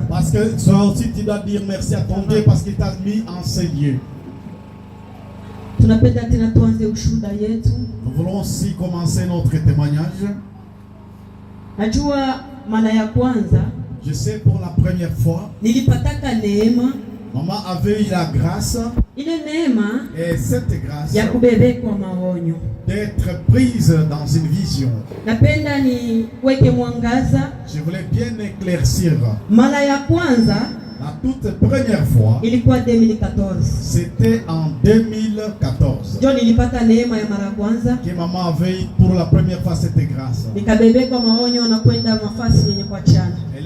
Parce que toi aussi tu dois dire merci à ton Dieu parce qu'il t'a mis en ces lieux. Nous voulons aussi commencer notre témoignage. Je sais pour la première fois, maman avait eu la grâce et cette grâce d'être prise dans une vision. Je voulais bien éclaircir. La toute première fois, c'était en 2014 que maman avait eu pour la première fois cette grâce. Elle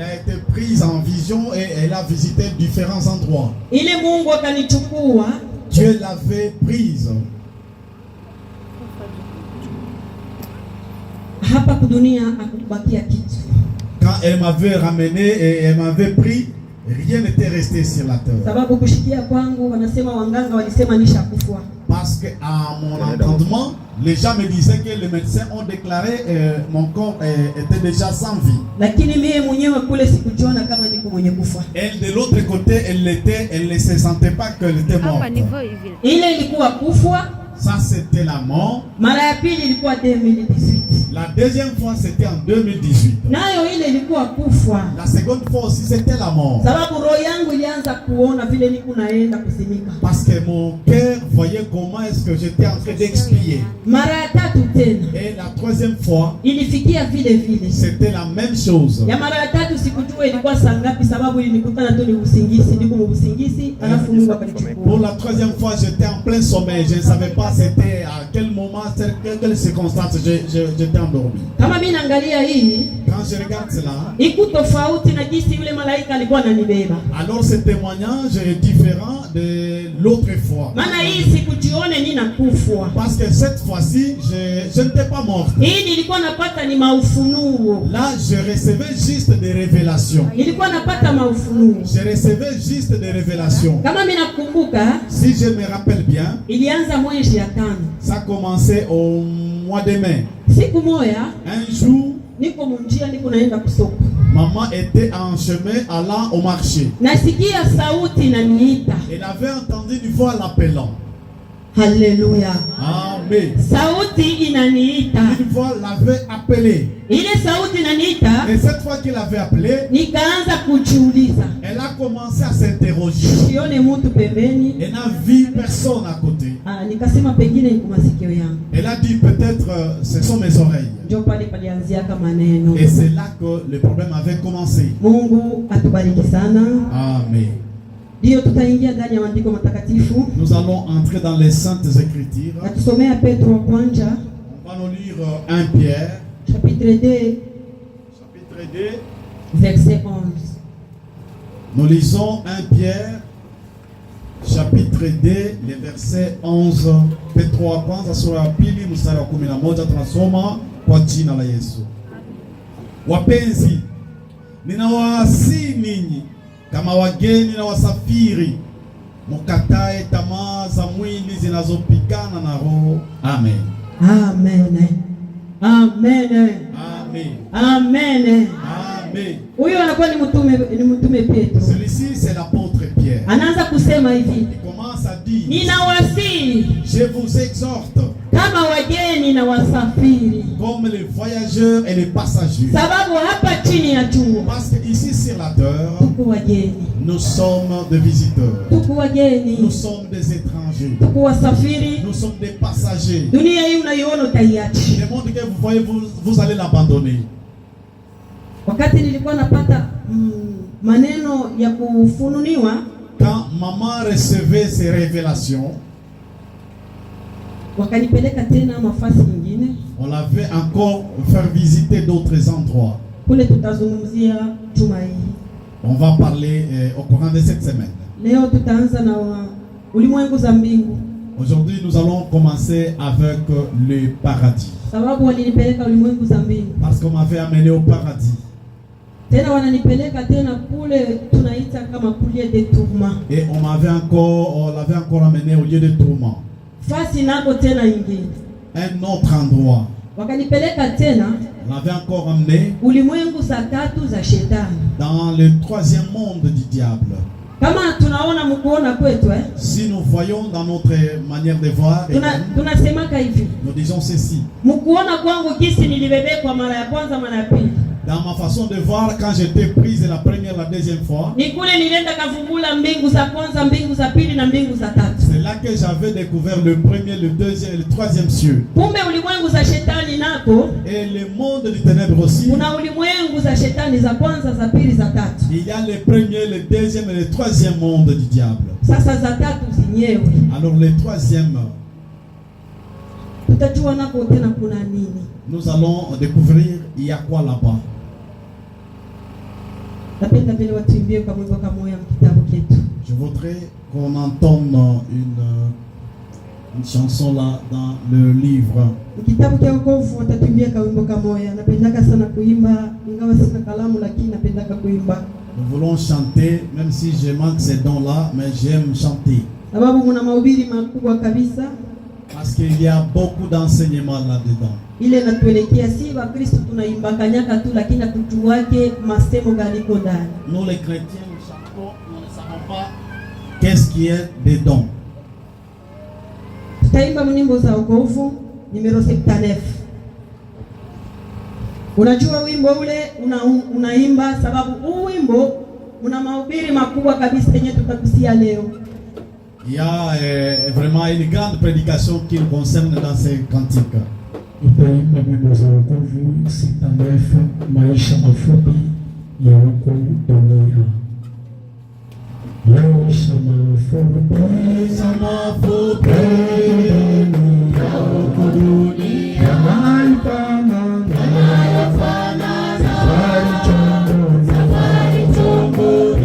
a été prise en vision et elle a visité différents endroits. Dieu l'avait prise. Quand elle m'avait ramené et elle m'avait pris, rien n'était resté sur la terre. Parce qu'à mon entendement, les gens me disaient que les médecins ont déclaré mon corps était déjà sans vie. Elle de l'autre côté, elle ne se sentait pas qu'elle était morte. Ça c'était la mort. La deuxième fois c'était en 2018. La seconde fois aussi c'était la mort. Parce que mon cœur voyait comment est-ce que j'étais en train d'expier. Et la troisième fois c'était la même chose. Pour la troisième fois j'étais en plein sommeil. Je ne savais pas c'était à quel moment, quelle circonstance j'étais endormi. Quand je regarde cela, alors ce témoignage est différent de l'autre fois. Parce que cette fois-ci, je n'étais pas mort. Là, je recevais juste des révélations. Je recevais juste des révélations. Si je me rappelle bien, ça a commencé au mois de mai. Un jour, maman était en chemin allant au marché. Elle avait entendu une voix l'appelant. Alléluia. Amen. Une voix l'avait appelé. Et cette fois qu'il avait appelé, elle a commencé à s'interroger. Elle n'a vu personne à côté. Elle a dit peut-être ce sont mes oreilles. Et c'est là que le problème avait commencé. Amen. Nous allons entrer dans les Saintes Écritures. On va nous lire 1 Pierre, chapitre 2, verset 11. Nous lisons 1 Pierre, chapitre 2, les versets 11. Petro wa kwanza sura ya pili mstari wa 11 tunasoma kwa jina la Yesu. Wapenzi, ninawasihi ninyi kama wageni na wasafiri, mukatae tamaa za mwili zinazopigana na roho. Amen. Amen. Amen. Amen. Amen. Amen. Huyo anakuwa ni mtume Petro. Celui-ci c'est l'apôtre Pierre. Anaanza kusema hivi. Il commence à dire, ninawasihi, je vous exhorte, kama wageni na wasafiri, comme les voyageurs et les passagers. Sababu hapa chini ya jua, parce que ici sur la terre, tuko wageni, nous sommes des visiteurs, tuko wageni, nous sommes des étrangers, tuko wasafiri, nous sommes des passagers. Dunia hii unaiona utaiacha. Le monde que vous voyez, vous allez l'abandonner. Wakati nilikuwa napata maneno ya kufunuliwa, quand maman recevait ces révélations, wakanipeleka tena mafasi nyingine. On l'avait encore faire visiter d'autres endroits. Kule tutazungumzia juma hii. On va parler au courant de cette semaine. Leo tutaanza na ulimwengu za mbingu. Aujourd'hui, nous allons commencer avec le paradis. Sababu walinipeleka ulimwengu za mbingu. Parce qu'on m'avait amené au paradis. Tena wananipeleka tena kule tunaita kama kulie de tourment. Et on l'avait encore amené au lieu de tourment. Fasi nako tena ingine. Un autre endroit. Wakanipeleka tena. l'avait encore emmené ulimwengu za tatu za shetani. dans le troisième monde du diable. Kama tunaona mkuona kwetu Si nous voyons dans notre manière de voir, tunasemaka hivi, nous disons ceci. Mkuona kwangu kisi nilibebekwa mara ya kwanza mara ya pili. Dans ma façon de voir, quand j'étais prise la première, la deuxième fois, ni kule nilienda kavumbula mbingu za kwanza, mbingu za pili na mbingu za tatu. c'est là que j'avais découvert le premier, le deuxième et le troisième cieux. Kumbe ulimwengu za shetani nako, et le monde du ténèbre aussi. Kuna ulimwengu za shetani za kwanza, za pili, za tatu. Il y a le premier, le deuxième et le troisième monde du diable. Sasa za tatu zenyewe, alors le troisième, tutajua nako tena kuna nini. Nous allons découvrir il y a quoi là-bas. Napenda vile watuimbie kwa mwimbo kama moyo mkitabu ketu. Je voudrais qu'on entende une chanson là dans le livre. Kitabu cha wokovu watatuimbia kwa wimbo kama moyo. Napendaka sana kuimba, ingawa sina kalamu lakini napendaka kuimba. Nous voulons chanter même si je manque ces dons là, mais j'aime chanter. Sababu muna mahubiri makubwa kabisa. Parce qu'il y a beaucoup d'enseignements là-dedans. Ile natuelekea si wa Kristo tunaimba kanyaka tu lakini kutuwake masemo gani kwa ndani. Nous les chrétiens nous chantons, nous ne savons pas qu'est-ce qui est dedans. Tutaimba nyimbo za wokovu numero 79. Unajua wimbo ule unaimba sababu huu wimbo una mahubiri makubwa kabisa yenye tutakusia leo. Il y a vraiment une grande prédication qui nous concerne dans ces cantiques. Tutaimba nyimbo za wokovu 69, maisha mafupi ya wokovu dunia. Maisha mafupi ya wokovu dunia. Safari chombo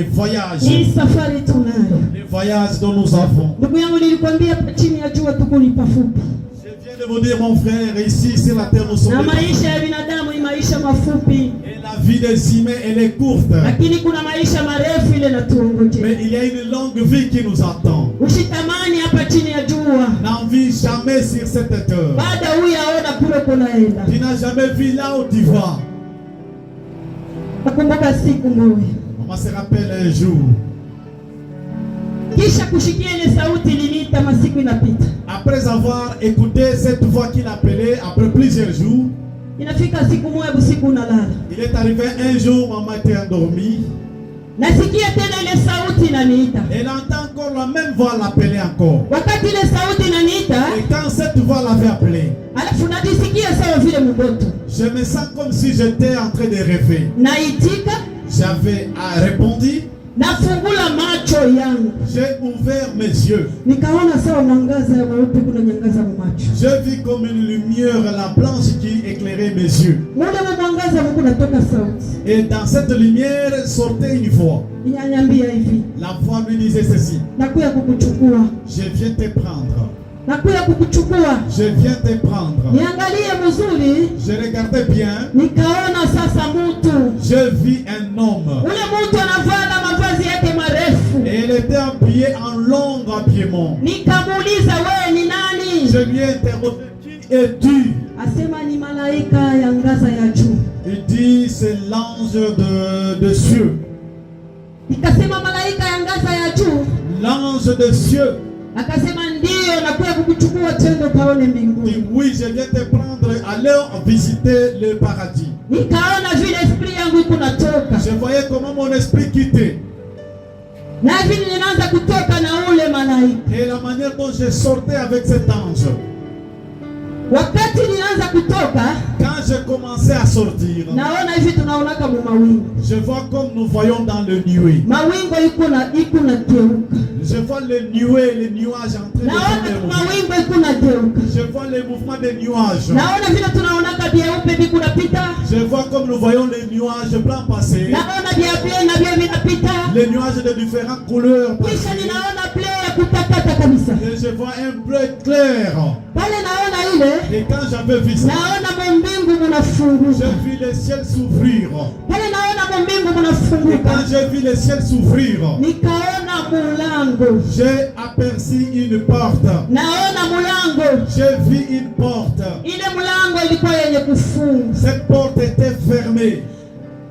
les voyages. Hii safari tunayo. Les voyages dont nous avons. Ndugu yangu, nilikwambia chini ya jua tuko ni pafupi. Je viens de vous dire, mon frère, ici sur la terre nous sommes. Na maisha ya binadamu ni maisha mafupi. Et la vie des humains elle est courte. Lakini kuna maisha marefu ile natuongoje. Mais il y a une longue vie qui nous attend. Usitamani hapa chini ya jua. N'envie jamais sur cette terre. Baada huyaona kule kunaenda. Tu n'as jamais vu là où tu vas. Nakumbuka siku moja. Maman se rappelle un jour. Kisha kushikia ile sauti iliniita, masiku inapita. Après avoir écouté cette voix qui l'appelait, après plusieurs jours, Inafika siku moja usiku unalala. il est arrivé un jour, maman était endormie. Nasikia tena ile sauti inaniita. Elle entend encore la même voix l'appeler encore. Wakati ile sauti inaniita, Et quand cette voix l'avait appelé, alafu najisikia sawa vile mboto. je me sens comme si j'étais en train de rêver. Naitika, J'avais répondu, nafungula macho yangu. j'ai ouvert mes yeux. Nikaona sawa mwangaza ya mweupe kuna nyangaza mu macho. Je vis comme une lumière, la blanche qui éclairait mes yeux. Muda wa mwangaza Mungu natoka sauti. Et dans cette lumière sortait une voix. Inaniambia hivi, La voix lui disait ceci: nakuya kukuchukua. je viens te prendre. Nakuya kukuchukua. Je viens te prendre. Niangalie mzuri, Je regardais bien. nikaona sasa mtu. Je vis un homme. Ule mtu anavaa mavazi yake marefu. Et il était habillé en long habillement. Nikamuuliza, wewe ni nani? Je lui ai interrogé: qui es-tu? Asema ni malaika ya ngaza ya juu. Il dit: c'est l'ange de cieux. Nikasema malaika ya ngaza ya juu? L'ange de cieux. Akasema ndio, nakuja kukuchukua twende kaone Il mbinguni. dit: oui, je viens te prendre, allons visiter le paradis. Nikaona vile esprit yangu iko natoka. Je voyais comment mon esprit quittait. Na hivi ninaanza kutoka na ule malaika. Et la manière dont je sortais avec cet ange. Wakati ninaanza kutoka, Quand je commençais à sortir, naona hivi tunaona kama mawingu. je vois comme nous voyons dans le nuée. Mawingu iko na geuka. Je vois les nuées, les nuages en train de Naona faire des mouvements. mawingu iko na geuka. Je vois les mouvements des nuages. Naona vile tunaona vyeupe viko napita. Je vois comme nous voyons les nuages blancs passer. Naona vya bleu na vya vinapita. Les nuages de différentes couleurs Kisha passer. ninaona bleu ya kutakata kabisa. Et je vois un bleu clair. Pale naona ile, Et quand j'avais vu ça, naona mbingu munafunguka. j'ai vu le ciel s'ouvrir. Pale naona mbingu Et munafunguka. quand j'ai vu le ciel s'ouvrir, Nikaona mulango. j'ai aperçu une porte. Naona mulango. J'ai vu une porte. Ile mulango ilikuwa yenye kufunga. Cette porte était fermée.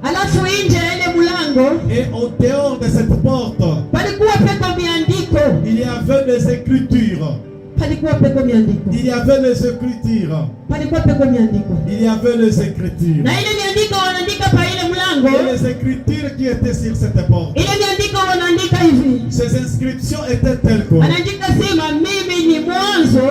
Alafu nje ya ile mulango Et au dehors de cette porte, palikuwa peko miandiko. il y avait des écritures. Palikuwa peko miandiko. Il y avait les écritures. Palikuwa peko miandiko. Il y avait les écritures. Na ile miandiko wanaandika pa ile mulango. Et les écritures qui étaient sur cette porte. Ile miandiko wanaandika hivi. Ces inscriptions étaient telles que Wanaandika sema mimi ni mwanzo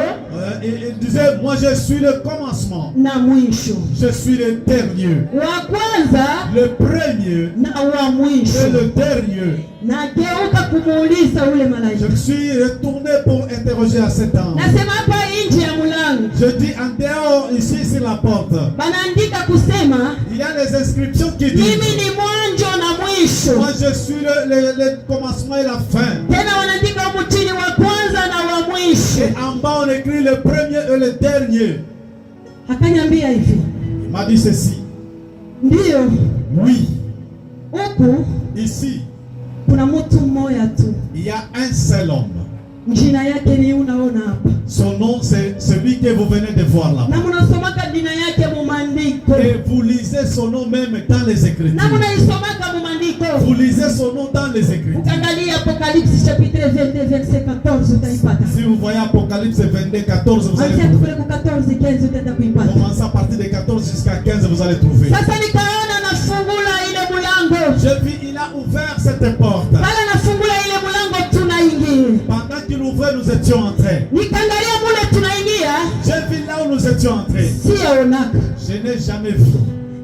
il disait: moi je suis le commencement, na mwisho. je suis le dernier, Wa kwanza le premier na wa et mwisho. le dernier. Nageuka kumuuliza ule Je malaika. me suis retourné pour interroger à cet ange. Nasema hapa nje ya mulango Je dis: en dehors, ici sur la porte, banaandika kusema il y a les inscriptions qui mimi disent: ni mwanzo na mwisho. moi je suis le commencement et la fin. Tena wanaandika humu chini wa kwanza na wa mwisho. Et en bas on écrit le premier et le dernier. Akaniambia hivi, Il m'a dit ceci: ndiyo, oui, huku ici kuna mtu mmoja tu, il y a un seul homme. jina yake ni unaona hapa, Son nom c'est celui que vous venez de voir là. na mnasomaka jina yake mu maandiko, Et vous lisez son nom même dans les na Écritures. mnaisomaka mu maandiko. Vous lisez son nom dans les Écritures. Ukiangalia Apocalypse chapitre 22 verset 14 utaipata. Si vous voyez Apocalypse 22, 14, vous allez Anzia trouver. tukule ku 14 15 utaenda kuipata. Commencez à partir de 14 jusqu'à 15, vous allez trouver. Sasa nikaona nafungula ile mulango. Je vis, il a ouvert cette porte. Pala nafungula ile mulango tunaingia. Pendant qu'il ouvrait, nous étions entrés. Nikaangalia mule tunaingia, J'ai vu là où nous étions entrés. siyaonaka. Je n'ai jamais vu.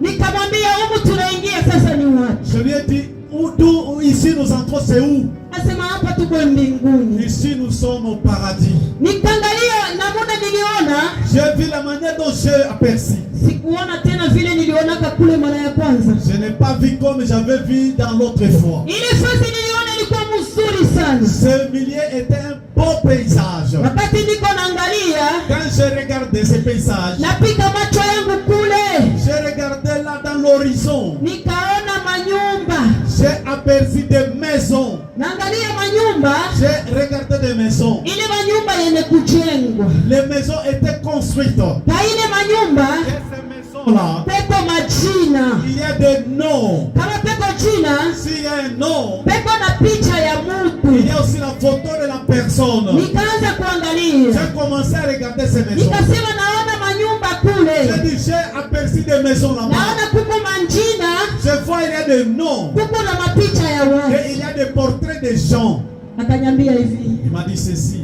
Nikamwambia humu tunaingia sasa ni wapi? Je lui ai dit: où ici nous entrons, c'est où? Asema hapa tuko mbinguni. Ici nous sommes au paradis. Nikaangalia na muda niliona, J'ai vu la manière dont j'ai aperçu. sikuona tena vile niliona nilionaka kule mara ya kwanza. Je n'ai pas vu comme j'avais vu dans l'autre fois. Ile fasi niliona ilikuwa mzuri sana. Ce milieu était un beau paysage. Wakati niko naangalia, Quand je regardais ce paysage, napika macho yangu kule, je regardais là dans l'horizon. nikaona manyumba. J'ai aperçu des maisons. Naangalia manyumba, J'ai regardé des maisons. ile manyumba yenye kujengwa. Les maisons étaient construites. Na ile manyumba Et ces maisons-là, peko majina. il y a des noms. Kama peko jina, S'il y a un nom, peko na picha ya il y mtu. a aussi la photo de la personne. Nikaanza kuangalia, J'ai commencé à regarder ces maisons. nikasema naona manyumba J'ai kule, dit, j'ai aperçu des maisons là-bas. naona kuko manjina, Je vois, il y a des noms. kuko na mapicha ya watu. Et il y a des portraits des gens. Akanyambia hivi, Il m'a dit ceci.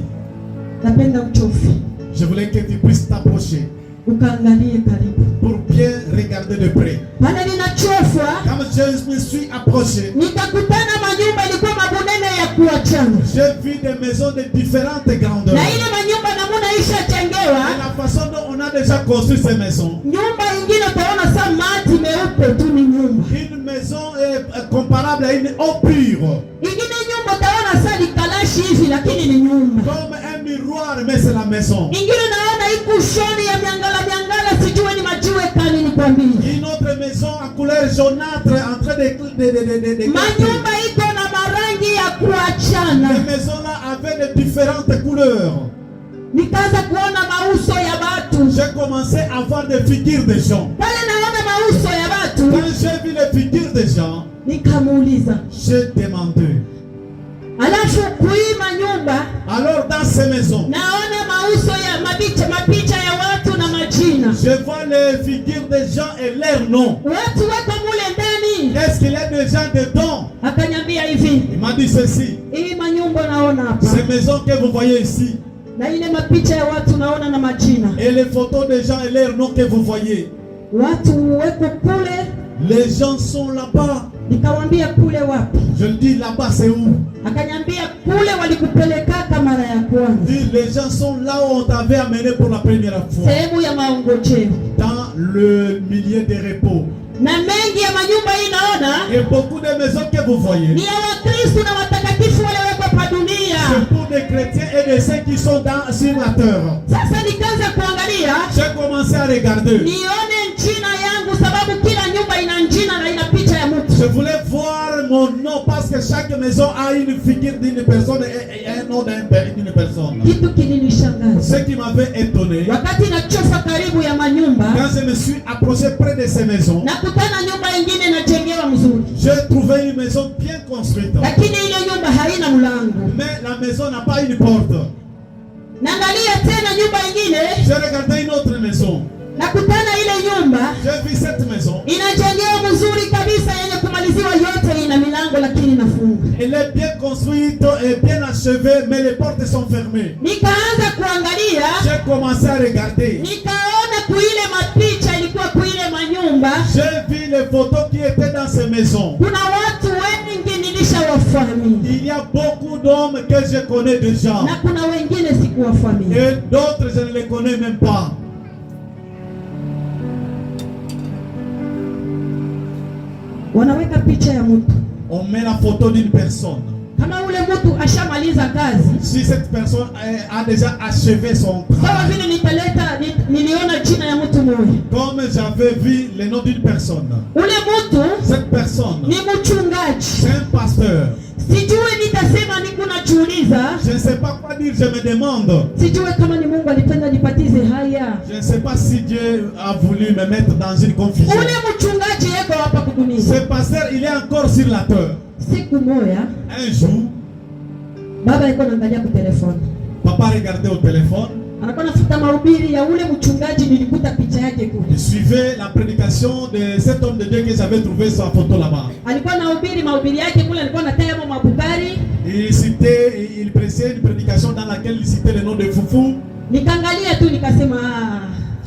napenda uchofi, Je voulais que tu puisses t'approcher ukaangalie karibu. pour bien regarder de près. Pale ninachofwa, Quand je me suis approché, nikakutana manyumba ilikuwa mabunene ya kuachana. j'ai vu des maisons de différentes grandeurs. Na ile manyumba namuna isha Et jengewa, la façon dont on a déjà construit ces maisons. nyumba ingine utaona saa mati meupe tu ni nyumba. Une maison est comparable à une eau pure. Ingine nyumba utaona saa likalashi hivi lakini ni nyumba. Comme un miroir, mais c'est la maison. Ingine naona ikushoni ya miangala miangala sijue ni majiwe kani ni kwambie. Une autre maison à couleur jaunâtre en train de Manyumba iko na marangi ya kuachana. Les maisons là avaient de différentes couleurs. Nikaanza kuona mauso ya watu. J'ai commencé à voir des figures de gens. Pale naona mauso ya watu, Quand j'ai vu les figures de gens, nikamuuliza, j'ai demandé. alafu kuima nyumba Alors dans ces maisons, naona mauso ya mapicha ya watu na majina. je vois les figures des gens et leurs noms. Watu wako mule ndani. Est-ce qu'il y a des gens dedans? Akanyambia hivi, Il m'a dit ceci. hii manyumba naona hapa Ces maisons que vous voyez ici, na ile mapicha ya watu naona na majina. et les photos des gens et leurs noms que vous voyez, Watu weko kule. les gens sont là-bas. Nikawambia kule wapi? Je le dis, là-bas c'est où? Akanyambia kule walikupelekaka mara ya kwanza, Dis, les gens sont là où on t'avait amené pour la première fois, sehemu ya maongojeo. dans le milieu des repos. Na mengi ya manyumba hii naona Et beaucoup de maisons que vous voyez, ni ya Wakristo na watakatifu wale wako pa dunia. c'est pour des chrétiens et de ceux qui sont sur la terre. Sasa nikaanza kuangalia J'ai commencé à regarder. nione njina yangu, sababu kila nyumba ina njina na ina picha ya mtu. Je voulais voir mon nom parce que chaque maison a une figure d'une personne et un nom d'une personne. Kitu kilinishangaza Ce qui m'avait étonné, wakati nachofa karibu ya manyumba, quand je me suis approché près de ces maisons, nakutana nyumba ingine inajengewa mzuri, j'ai trouvé une maison bien construite. lakini ile nyumba haina mlango. Mais la maison n'a pas une porte. Naangalia tena nyumba ingine, J'ai regardé une autre maison. nakutana ile nyumba J'ai vu cette maison. inajengewa mzuri kabisa, yenye kumaliziwa yote, ina milango lakini inafunga. Elle est bien construite et bien achevée, mais les portes sont fermées. Nikaanza kuangalia, J'ai commencé à regarder. nikaona kuile mapicha ilikuwa kuile manyumba, J'ai vu les photos qui étaient dans ces maisons. kuna watu wengi nilishawafahamu Il y a beaucoup d'hommes que je connais déjà. na kuna wengine sikuwafahamu. Et d'autres, je ne les connais même pas. Wanaweka picha ya mtu, On met la photo d'une personne. kama ule mtu ashamaliza kazi, Si cette personne a déjà achevé son sawa travail, vile niliona jina ya mtu mmoja. comme j'avais vu le nom d'une personne, Ule mtu cette personne, ni mchungaji. c'est un pasteur. Sijui nitasema niko najiuliza, Je ne sais pas quoi dire, je me demande. sijui kama ni Mungu alipenda nipatize haya. Je ne sais pas si Dieu a voulu me mettre dans une confusion. Ule mchungaji yeko hapa kudunia. Ce pasteur, il est encore sur la terre. Siku moja Un jour, baba yuko anaangalia kwa telefoni, papa regardait au téléphone. anakuwa nafuta mahubiri ya ule mchungaji, nilikuta picha yake kule. Il suivait la prédication de cet homme de Dieu que j'avais trouvé sa photo là-bas. Alikuwa anahubiri mahubiri yake kule, alikuwa anataya mambo mabukari. Il prêchait une prédication dans laquelle il citait le nom de Foufou. Nikaangalia tu nikasema,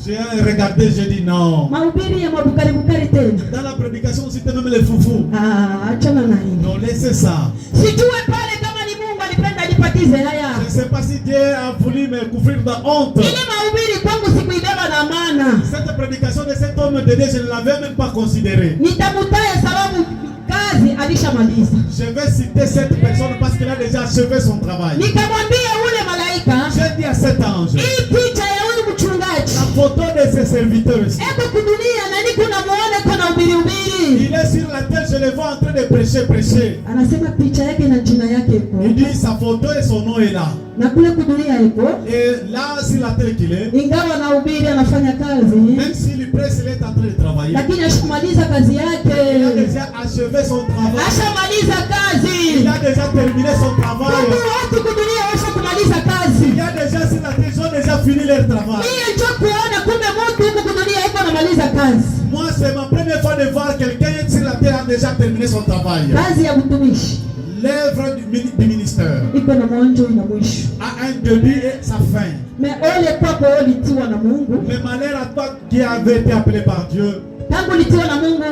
J'ai regardé, j'ai dit non. mahubiri ya mabukari bukari tena. Dans la prédication, on citait même les Foufou. Achana na hili. Non, laissez ça. Sijue pale kama ni Mungu alipenda nipatize haya. Je ne sais pas si Dieu a voulu me couvrir de honte. Ile mahubiri kwangu sikuibeba na maana. Cette prédication de cet homme de Dieu, je ne l'avais même pas considéré. Nitamutaye sababu kazi alishamaliza. Je vais citer cette personne parce qu'il a déjà achevé son travail. Nikamwambia ule malaika, J'ai dit à cet ange, hii picha ya huyu mchungaji la photo de ses serviteurs ici. eko kudunia na niko namuona kuna ubiri. Il est sur la terre, je le vois en train de prêcher. Anasema picha yake na jina yake iko. Il dit sa photo et son nom est là. Na kule kudunia iko. Et là, sur la terre qu'il est, Ingawa na ubiri anafanya kazi. même s'il prêche, il est en train de travailler. Lakini ashamaliza kazi Il a yake. déjà achevé son travail. Ashamaliza kazi. Il a déjà terminé son travail. Mungu watu kudunia washa kumaliza kazi. Il y a déjà sur la terre, ils ont déjà fini leur travail. Mimi ndio kuona kumbe mtu huko kudunia iko anamaliza kazi. Moi, c'est ma première fois de voir quelqu'un sur la terre a déjà terminé son travail. Kazi ya mtumishi L'œuvre du ministère iko na mwanzo na mwisho. a un début et sa fin. Mais ole kwako ulitiwa na Mungu. Mais malheur à toi qui avait été appelé par Dieu. Tangu ulitiwa na Mungu,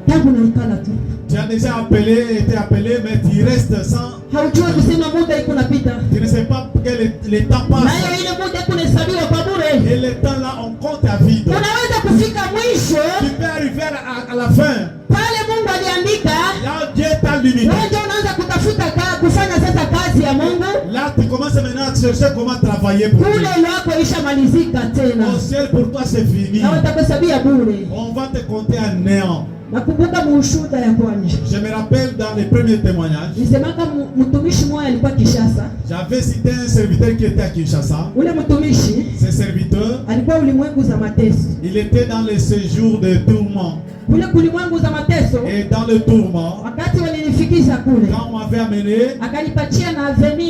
tangu naikala tu. Tu as déjà été appelé, mais tu restes sans. Haujui kusema muda iko napita. Tu ne sais pas que le temps Na passe. hiyo ile muda iko hesabiwa kwa bure. Et le temps là, on compte à vide. Unaweza kufika mwisho Tu peux arriver à la fin. pale Mungu aliandika. Là, Dieu t'a limité. Wewe ndio unaanza kutafuta kufanya sasa kazi ya Mungu. Là, tu commences maintenant à chercher comment travailler pour Kule Dieu. lwako ishamalizika tena. Au ciel, pour toi, c'est fini. Na watakuhesabia bure. On va te compter à néant. Nakumbuka mushuda ya kwanza. Je me rappelle dans les premiers témoignages, Nisemaka mtumishi mmoja alikuwa Kinshasa. j'avais cité un serviteur qui était à Kinshasa. Ule mtumishi Ce serviteur, alikuwa ulimwengu za mateso. il était dans les séjours de tourment. Kule kulimwengu za mateso, Et dans le tourment, wakati walinifikisha kule, quand on m'avait amené, akanipatia na avenue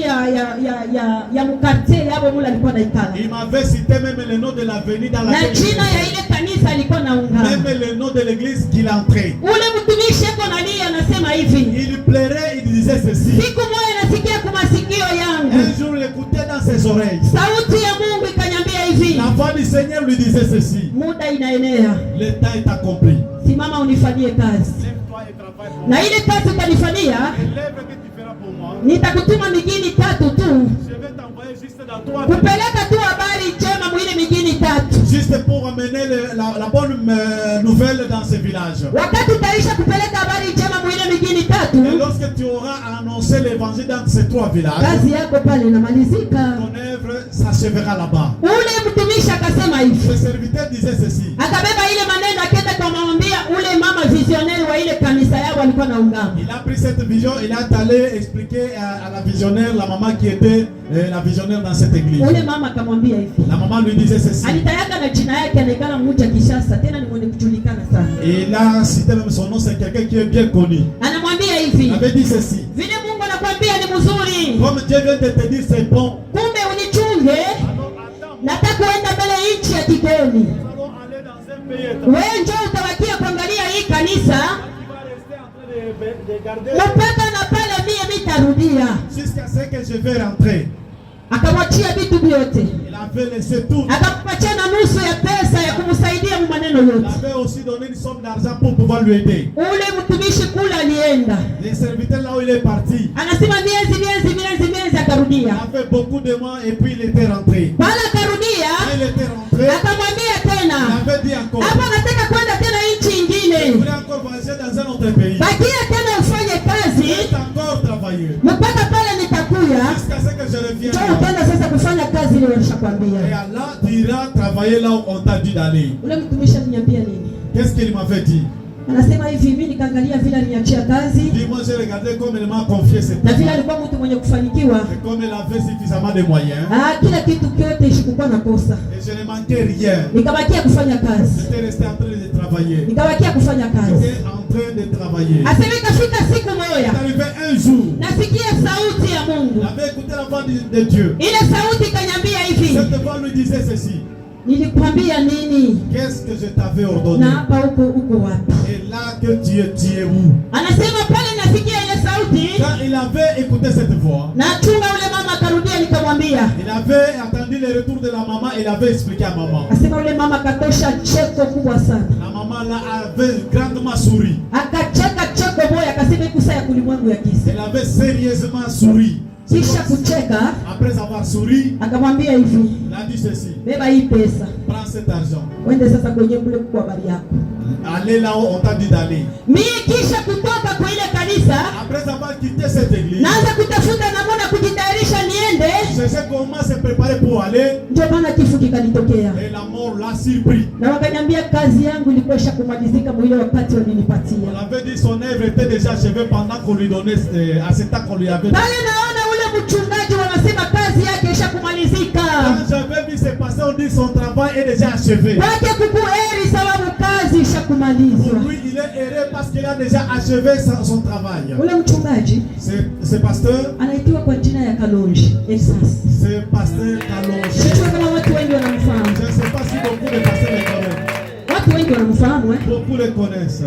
ya mkartie yabo mule alikuwa naikala. il m'avait cité même le nom de l'avenue dans Na laquelle jina ya ile kanisa alikuwa naungana. même le nom de l'église qu'il entrait. Ule mtumishi eko nalia anasema hivi. Il pleurait, il disait ceci. Siku moja nasikia kwa masikio yangu. Un jour, il écoutait dans ses oreilles. Sauti ya Mungu ikanyambia hivi. La voix du Seigneur lui disait ceci. Muda inaenea. Le temps est accompli. Simama unifanyie kazi. Lève-toi et travaille pour moi. Na ile kazi utanifanyia, Et l'œuvre que tu feras pour moi, nitakutuma migini tatu tu. je vais t'envoyer juste dans 3 villes. Kupeleka tu habari njema mwile migini tatu. Juste pour amener la bonne nouvelle dans ce village. Wakati utaisha kupeleka habari njema mwile migini tatu, Et lorsque tu auras annoncé l'évangile dans ces 3 villages, kazi yako pale inamalizika. ton œuvre s'achèvera là-bas. Ule mtumishi akasema hivi. Le serviteur disait ceci. Akabeba ile maneno akenda kwa maombia ule mama visionnaire wa ile kanisa yao alikuwa naungama. Il a pris cette vision, il est allé expliquer à la visionnaire, la maman qui était la visionnaire dans cette église. Ule mama akamwambia hivi. La maman lui disait ceci. Alitayaka na jina yake anaikala mmoja Kinshasa, tena ni mwenye kujulikana sana. Et il a cité même son nom, c'est quelqu'un qui est bien connu. Anamwambia hivi. Il avait dit ceci. Vile Mungu anakuambia ni mzuri. Comme Dieu vient de te dire c'est bon. Kumbe unichunge. Alors attends, Nataka kuenda mbele nchi ya Kigeni. nous allons aller dans un pays étranger. Wewe njoo utawakia kuangalia hii kanisa. Tu vas rester en train de garder Mpaka na pale mie mitarudia. jusqu'à ce que je vais rentrer. Akamwachia vitu vyote. Il avait laissé tout. Akampatia na nusu ya pesa ya kumsaidia mu maneno Il yote. avait aussi donné une somme d'argent pour pouvoir lui aider. Ule mtumishi kule alienda. Les serviteurs là où il est parti, Anasema miezi il akarudia. avait beaucoup de mois et puis il était rentré. Bala Quand akarudia, il était rentré, akamwambia il tena, avait dit encore, hapa nataka kwenda tena nchi il ingine. voulait encore voyager dans un autre pays. Bakia tena ufanye Il kazi est encore travaillé. mpaka pale nitakuya. Jusqu'à ce que je revienne. Njoo utaenda sasa kufanya kazi ile Et walishakwambia. là, tu iras travailler là où on t'a dit d'aller. Ule mtumishi aliniambia nini? Qu'est-ce qu'il m'avait dit? Anasema hivi, mimi nikaangalia vile aliniachia kazi Dis-moi, j'ai regardé comme il m'a confié cette na vile femme. alikuwa mtu mwenye kufanikiwa. Et comme il avait suffisamment de moyens. Kila kitu kyote ishikukuwa na kosa. Et je ne manquais rien. Nikabakia kufanya kazi. J'étais resté en train de travailler. Nikabakia kufanya kazi. J'étais en train de travailler. Asema ikafika siku Il moja. est arrivé un jour. Nasikia sauti ya Mungu. Il avait écouté la voix de Dieu. Ile sauti ikaniambia hivi. Cette voix lui disait ceci. Nilikwambia nini? Qu'est-ce que je t'avais ordonné? Na hapa uko wapi? Et là que tu es où? Anasema pale nasikia ile sauti. Quand il avait écouté cette voix, Na chunga ule mama akarudia nikamwambia. il avait attendu le retour de la maman et il avait expliqué à maman. Asema ule mama katosha cheko kubwa sana. La maman là avait grandement souri. Akacheka cheko moja akasema ikusa ya kulimwengu ya kisa. Elle avait sérieusement souri. Kisha kucheka, Après avoir souri, akamwambia hivi, il a dit ceci. beba hii pesa, Prends cet argent. wende sasa kwenye kule kwa habari yako. Allez là où on t'a dit d'aller. Mimi kisha kutoka kwa ile kanisa, Après avoir quitté cette église, naanza kutafuta namna kujitayarisha niende. chercher comment se préparer pour aller. Ndio maana kifo kikanitokea. Et la mort l'a surpris. Na wakaniambia kazi yangu ilikuwa kumalizika mwile wakati On walinipatia. avait dit son œuvre était déjà achevée pendant qu'on lui donnait, à cet temps qu'on lui avait donné. Pale naona ule mchungaji wanasema kazi yake ishakumalizika. Quand j'avais vu ce pasteur, on dit son travail est déjà achevé. Kwake kukuheri sababu kazi ishakumalizwa. Pour lui, il est heureux parce qu'il a déjà achevé son travail. Ule mchungaji Ce pasteur, anaitiwa kwa jina ya Kalonji Exas. ce pasteur Kalonji. Sijui kama watu wengi wanamfahamu. Je ne sais pas si beaucoup de pasteurs le connaissent. Watu wengi wanamfahamu Beaucoup le connaissent.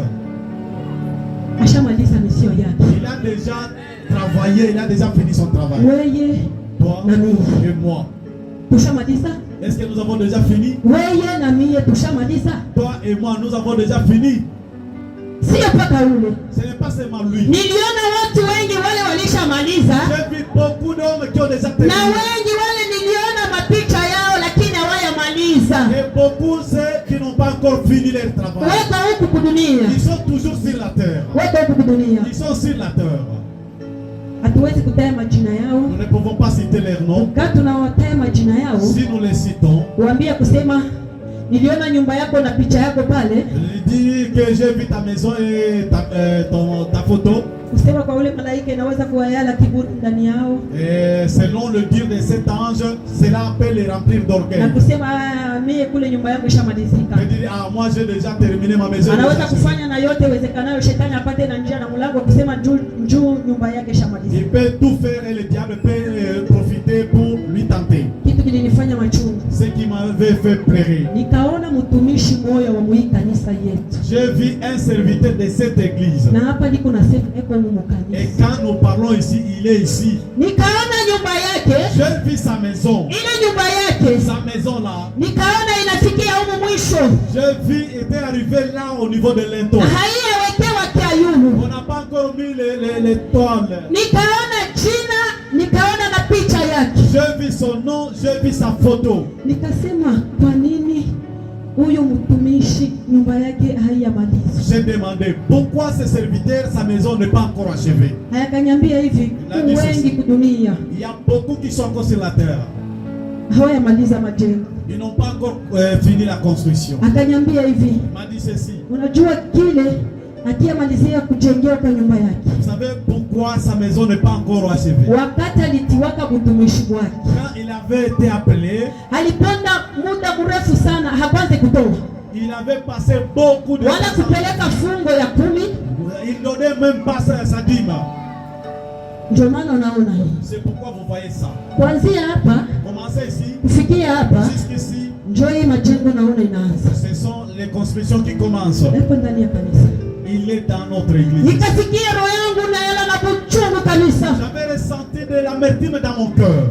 Ashamaliza mission yake. Il a déjà travaillé, il a déjà fini son travail. Weye Toi na mimi. et moi. Tushamaliza? Est-ce que nous avons déjà fini? Weye na mimi tushamaliza? Toi et moi, nous avons déjà fini. Sio paka ule. Ce n'est pas seulement lui. Niliona watu wengi wale walishamaliza. J'ai vu beaucoup d'hommes qui ont déjà terminé. Na wengi wale niliona mapicha yao lakini hawayamaliza. Et beaucoup ceux qui n'ont pas encore fini leur travail. Weka huku kudunia. Ils sont toujours sur la terre. Weka huku kudunia. Ils sont sur la terre. Hatuwezi kutaja majina yao. Nous ne pouvons pas citer leurs noms. Wakati tunawataja majina yao, Si nous les citons, waambie kusema niliona nyumba yako na picha yako pale. je dis que j'ai vu ta maison et ta photo. Kusema kwa ule malaika inaweza kuwayala kiburi ndani yao. Et selon le dire de cet ange, cela peut les remplir Na d'orgueil. kusema mie kule nyumba yangu ishamalizika. Je dis, ah, moi j'ai déjà terminé ma maison. Anaweza kufanya na yote iwezekanayo shetani apate na njia na mlango kusema juu nyumba yake Il ishamalizika. peut tout faire et le diable peut profiter pour lui tenter. Kitu kilinifanya machungu. Ce qui m'avait fait pleurer. Nikaona mtumishi moyo wa mwi kanisa yetu. J'ai vu un serviteur de cette église. Na hapa niko nasema eko mu Et kanisa. quand nous parlons ici, il est ici. Nikaona nyumba yake. J'ai vu sa maison. Ile nyumba yake. Sa maison là. Nikaona inafikia huko mwisho. J'ai vu, était arrivé là au niveau de linteau. Haiyawekewa kiayunu. On n'a pas encore mis les toiles. Nikaona jina, nikaona na picha yake. J'ai vu son nom, j'ai vu sa photo. Nikasema kwa nini huyu mtumishi nyumba yake haiyamaliza? J'ai demandé pourquoi ce serviteur, sa maison n'est pas encore achevée. Akaniambia hivi, wengi kudunia Il y a beaucoup qui sont encore sur la terre. hawayamaliza majengo. Ils n'ont pas encore fini la construction. Akaniambia hivi, Il m'a dit ceci. unajua kile akiyamalizia kujengea kwa nyumba yake, Vous savez pourquoi sa maison n'est pas encore achevée? wakati alitiwaka mtumishi wake, Quand il avait été appelé, aliponda muda mrefu sana hakwanze kutoa il avait passé beaucoup de wala temps. kupeleka fungo ya 10. Il donnait même pas sa dîme. Ndio maana unaona hii C'est pourquoi vous voyez ça. kuanzia hapa Commencez ici, kufikia hapa, jusqu'ici. njoo hii majengo naona inaanza Ce sont les constructions qui commencent. hapo ndani ya kanisa. Il est dans notre église. Nikasikia roho yangu na yala na kuchungu kabisa. J'avais ressenti de l'amertume dans mon cœur.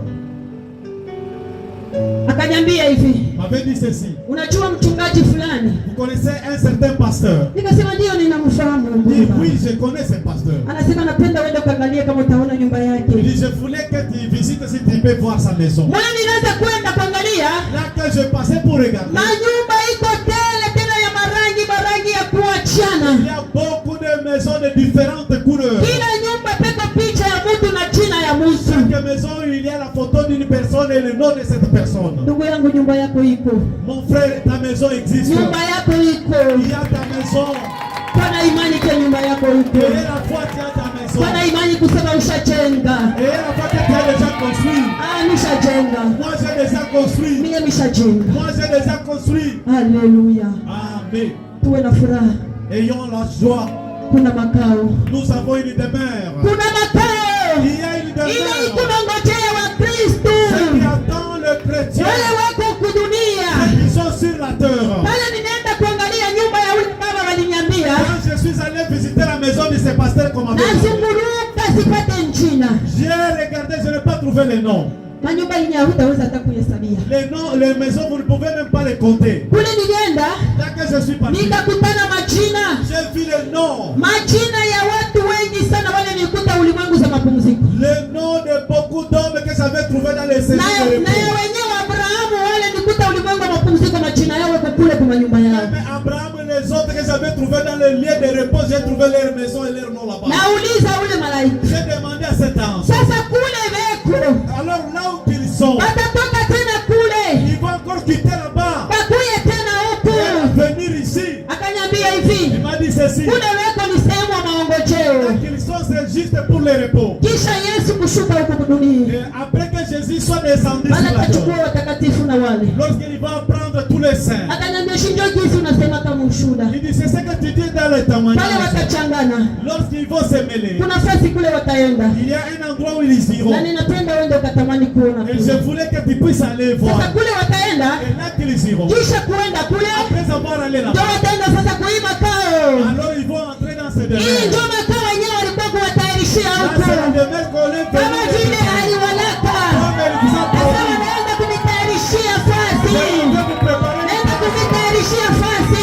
Akaniambia hivi, M'avait dit ceci. unajua mchungaji fulani? Vous connaissez un certain pasteur? Nikasema ndio, ninamfahamu. Il dit oui, je connais ce pasteur. Anasema napenda uende kuangalia kama utaona nyumba Il yake. dit je voulais que tu visites si tu peux voir sa maison. Mwana ninaweza kwenda kuangalia. Là que je passais pour regarder, Manyumba iko tele tena ya marangi ya il kuachana. y a beaucoup de maisons de différentes couleurs. Kila nyumba peko picha ya mtu na jina ya mtu. Chaque maison, il y a la photo d'une personne et le nom de cette personne. Ndugu yangu, nyumba yako iko. Mon frère, ta maison existe. Nyumba yako iko. Il y a ta maison. Pana imani kwa nyumba yako iko. Et la foi, tu as ta maison. Pana imani kusema ushajenga. Et la foi que tu as déjà construit. Nishajenga. Moi, j'ai déjà construit. Mimi nishajenga. Moi, j'ai déjà construit. Haleluya. Amen. Tuwe na furaha. Ayons la joie. Kuna makao. Nous avons une demeure. Kuna makao. Il y a une Ile demeure. iko ngojea wa Kristo. Ceux qui attendent le chrétien. Wale wako kudunia. Ils sont sur la terre. Pale ninaenda kuangalia nyumba ya ule baba waliniambia. Quand je suis allé visiter la maison de ce pasteur comme avait dit, Nazunguruka sipate njina. j'ai regardé, je n'ai pas trouvé les noms. Manyumba yenye hutaweza hata kuhesabia. Les noms, les maisons, vous ne pouvez même pas les compter. Kule nilienda. Là que je suis parti, Nikakutana majina. j'ai vu les noms. Majina ya watu wengi sana wale nikuta ulimwengu za mapumziko. Les noms de beaucoup le séjour de repos. Na wenyewe Abrahamu wale nikuta ulimwengu wa mapumziko majina yao yako kule kwa nyumba yao. Mais Abraham et les autres que j'avais trouvé dans le lieu de repos, j'ai trouvé leur maison et leur nom là-bas. Nauliza ule malaika. J'ai demandé à cet ange. Sasa kule beko. Alors là où ils sont, Watatoka tena kule. ils vont encore quitter là-bas. Bakuye tena huku. Venir ici. Akaniambia hivi. Il m'a dit ceci. Kule weko ni sehemu ya maongojeo. Qu'ils sont c'est juste pour le repos. Kisha Yesu kushuka huko dunia. Et après que Jésus soit descendu sur la Atachukua terre, watakatifu na wale. lorsqu'il va prendre tous les saints, Akaniambia shinjo jinsi unasema kama ushuda. il dit c'est ce que tu dis dans le Pale témoignage. watachangana. Lorsqu'ils vont se mêler, Kuna nafasi kule wataenda. il y a un endroit où ils iront. Na ninapenda uende ukatamani kuona Et kule. je voulais que tu puisses aller voir. Sasa kule wataenda. Et là qu'ils iront. Kisha kuenda kule. Après avoir allé Ndio là-bas, wataenda sasa kuiba kao. alors ils vont entrer dans ce Hii demeure. ndio makao wenyewe walikuwa kuwatayarishia Là, huko. c'est le demeure qu'on est Kama vile aliwalaka. Sasa wanaenda kunitayarishia fasi. Naenda kunitayarishia fasi.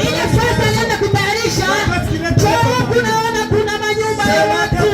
Ile fasi alienda kutayarisha. Choo kunaona kuna manyumba ya watu.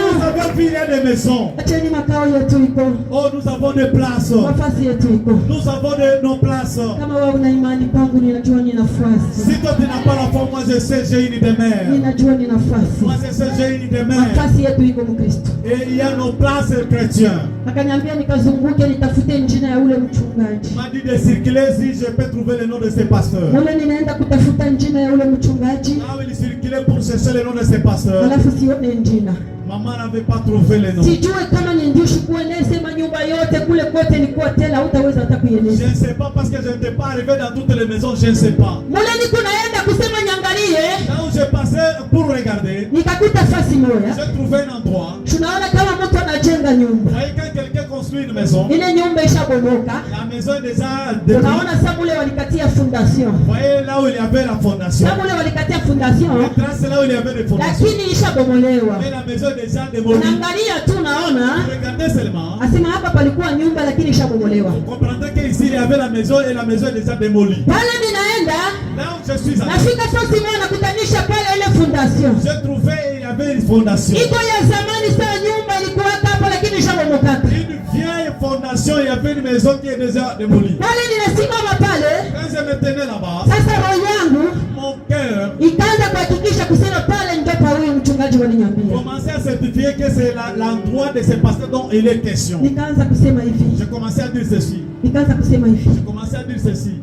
des maisons. Acheni makao yetu iko. Oh, nous avons des places. Nafasi yetu iko. Nous avons nos places. Kama wewe una imani kwangu, ninajua ni nafasi. Si toi tu n'as pas la foi, moi je sais j'ai une demeure. Ninajua ni nafasi. Moi je sais j'ai une demeure. Nafasi yetu iko Mkristo. Et il y a nos places chrétiens. Akaniambia nikazunguke nitafute njina ya ule mchungaji. Il m'a dit de circuler si je peux trouver le nom de ces pasteurs. Ule ninaenda kutafuta njina ya ule mchungaji. Ah oui, il circulait pour chercher le nom de ces pasteurs. Alafu sione njina. Maman n'avait pas trouvé le nom. Sijue kama ni ndio shukueleze manyumba yote kule kote nilikuwa tela hutaweza hata kuieleza. Je ne sais pas parce que je n'étais pas arrivé dans toutes les maisons, je ne sais pas. Mule niko naenda kusema niangalie. Là où je passais pour regarder, Nikakuta fasi moja. j'ai trouvé un endroit. Tunaona kama mtu anajenga nyumba. Vous voyez quand quelqu'un construit une maison, Ile nyumba ishabomoka. la maison est déjà détruite. Unaona sasa mule walikatia fondation. Vous voyez là où il y avait la fondation. Sasa mule walikatia fondation. Les traces là où il y avait des fondations. Lakini ishabomolewa. Mais la maison est déjà démolie. Unaangalia tu naona. Regardez seulement. Asema hapa palikuwa nyumba lakini ishabomolewa. Vous comprendrez qu'ici il y avait la maison et la maison est déjà démolie. Pale ninaenda. Là où je suis allé, Nafika fasi moja nakutanisha pale ile fondation. j'ai trouvé il y avait une fondation. Iko ya zamani sana nyumba ilikuwa hapo lakini ishabomoka. Une vieille fondation, il y avait une maison qui est déjà démolie. Pale ninasimama pale. Quand je me tenais là-bas, Sasa roho yangu mon cœur ikaanza kuhakikisha kusema pale ndio pa huyu mchungaji waliniambia. commençait à certifier que c'est l'endroit de ce pasteur dont il est question. Nikaanza kusema hivi. J'ai commencé à dire ceci. Nikaanza kusema hivi. J'ai commencé à dire ceci.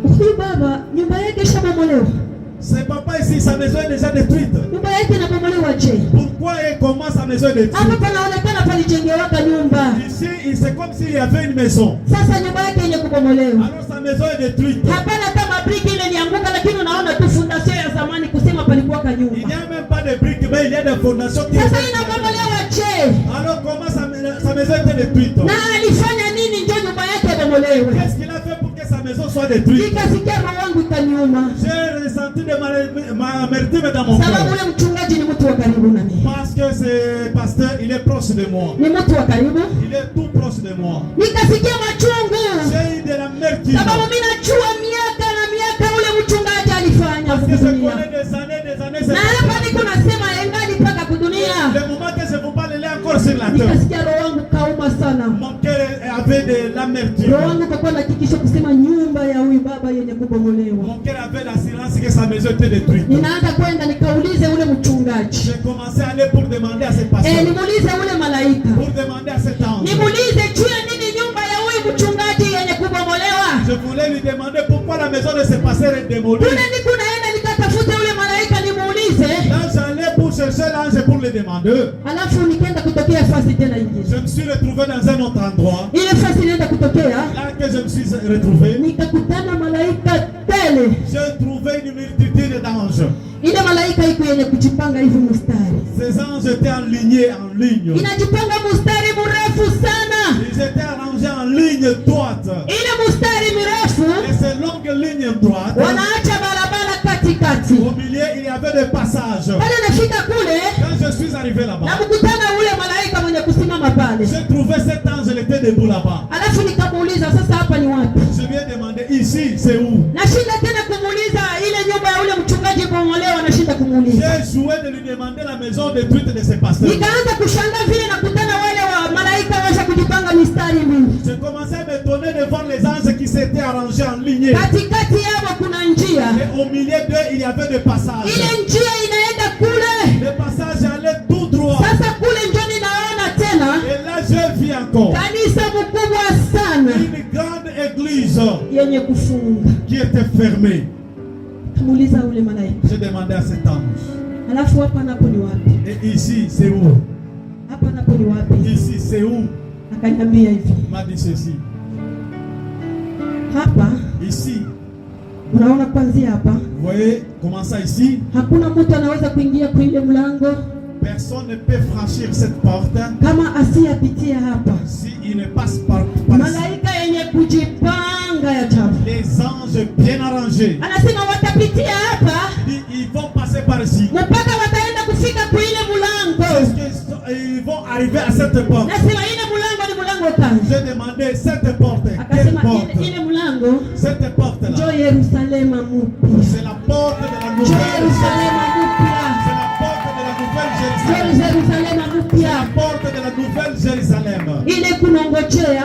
Huyu baba nyumba yake ishabomolewa. Ce papa ici, sa maison est déjà détruite. Nyumba yake inabomolewa je? Pourquoi et comment sa maison est détruite? Hapa panaonekana palijengewaka nyumba. Ici, c'est comme s'il y avait une maison. Sasa nyumba yake yenye kubomolewa. Alors sa maison est détruite. Hapana hata mabriki ile nianguka lakini unaona tu fondation ya zamani kusema palikuwa ka Il n'y nyumba. a même pas de briques, mais il y a des fondations qui Sasa inabomolewa je? Alors comment sa maison était détruite? Na alifanya nini ndio nyumba yake ibomolewe? Qu'est-ce qu'il a fait pour que sa maison soit détruite? Nikasikia roho yangu ikaniuma. J'ai ressenti de ma amertume dans mon Sababu cœur. ule mchungaji ni mtu wa karibu na mimi. Parce que ce pasteur, il est proche de moi. Ni mtu wa karibu. Il est tout proche de moi. Nikasikia machungu. J'ai eu de la mercure. Sababu mimi najua miaka na miaka ule mchungaji alifanya Parce que je kudunia. connais des années. Na hapa niko nasema engali mpaka kudunia. Le moment que je vous parle, il est encore sur la terre. Nikasikia roho yangu kauma sana. Mon cœur avait de l'amertume. Roho yangu kwa hakikisha kusema nyumba ya huyu baba yenye kubomolewa. Mon cœur avait l'assurance que sa maison était détruite. Ninaanza kwenda nikaulize ule mchungaji. J'ai commencé à aller pour demander à ce pasteur. Nimuulize ule malaika. Pour demander à cet ange. Nimuulize juu ya nini nyumba ya huyu mchungaji yenye kubomolewa. Je voulais lui demander pourquoi la maison de ce pasteur est démolie. Kule niko naenda nikatafuta ule malaika nimuulize. Là j'allais pour chercher l'ange pour le demander. Alafu nikaenda kutokea fasi tena ingine. Je me suis retrouvé dans un autre endroit. Ile fasi inaenda kutokea. Là que je me suis retrouvé, Nikakutana malaika tele. j'ai trouvé une multitude d'anges. Ile malaika iko yenye kujipanga hivi mstari. Ces anges étaient alignés en ligne. Inajipanga mstari mrefu sana. Ils étaient arrangés en ligne droite. Ile mstari mirefu Et ces longues lignes droites, wanaacha barabara katikati. au milieu il y avait des passages. Pale nafika kule Quand je suis arrivé là-bas, na kukutana ule malaika mwenye kusimama pale. j'ai trouvé cet ange, il était debout là-bas. Alafu nikamuuliza sasa hapa ni wapi? Je lui ai demandé ici, c'est où? Nashinda tena kumuuliza ile nyumba ya ule mchungaji bomolewa, nashinda kumuuliza. J'ai joué de lui demander la maison détruite de ses pasteurs. Nikaanza kushangaa vile nakutana wale wa malaika washa kujipanga mistari voir les anges qui s'étaient arrangés en lignée. Katikati yao kuna njia. Et au milieu d'eux, il y avait des passages. Ile njia inaenda kule. Les passages allaient tout droit. Sasa kule ndio ninaona tena. Et là, je vis encore. Kanisa mkubwa sana. Une grande église Yenye kufunga. qui était fermée. Kamuuliza ule malaika. J'ai demandé à cet ange. Alafu hapa napo ni wapi? Et ici, c'est où? Hapa napo ni wapi? Ici, c'est où? Akaniambia hivi. Il m'a dit ceci. Hapa. Ici. Unaona kuanzia hapa? Vous voyez comment ça ici? Hakuna mtu anaweza kuingia kwa ile mlango. Personne ne peut franchir cette porte Kama asiyapitia hapa. si il ne passe par ici. Malaika yenye kujipanga ya ajabu. Les anges bien arrangés. Anasema watapitia hapa. Ils vont passer par ici. Mpaka wataenda kufika kwa ile mlango. Ils vont arriver à cette porte. Nasema ile mlango ni mlango gani? J'ai demandé cette porte. Quelle Akasema porte? ile mlango. Cette porte là. Ndio Yerusalema mpya. C'est la porte de la Ndio nouvelle Yerusalema mpya. C'est la porte de la nouvelle Ndio Jérusalem. Yerusalema C'est mpya. la porte de la nouvelle Jérusalem. Ile kunongojea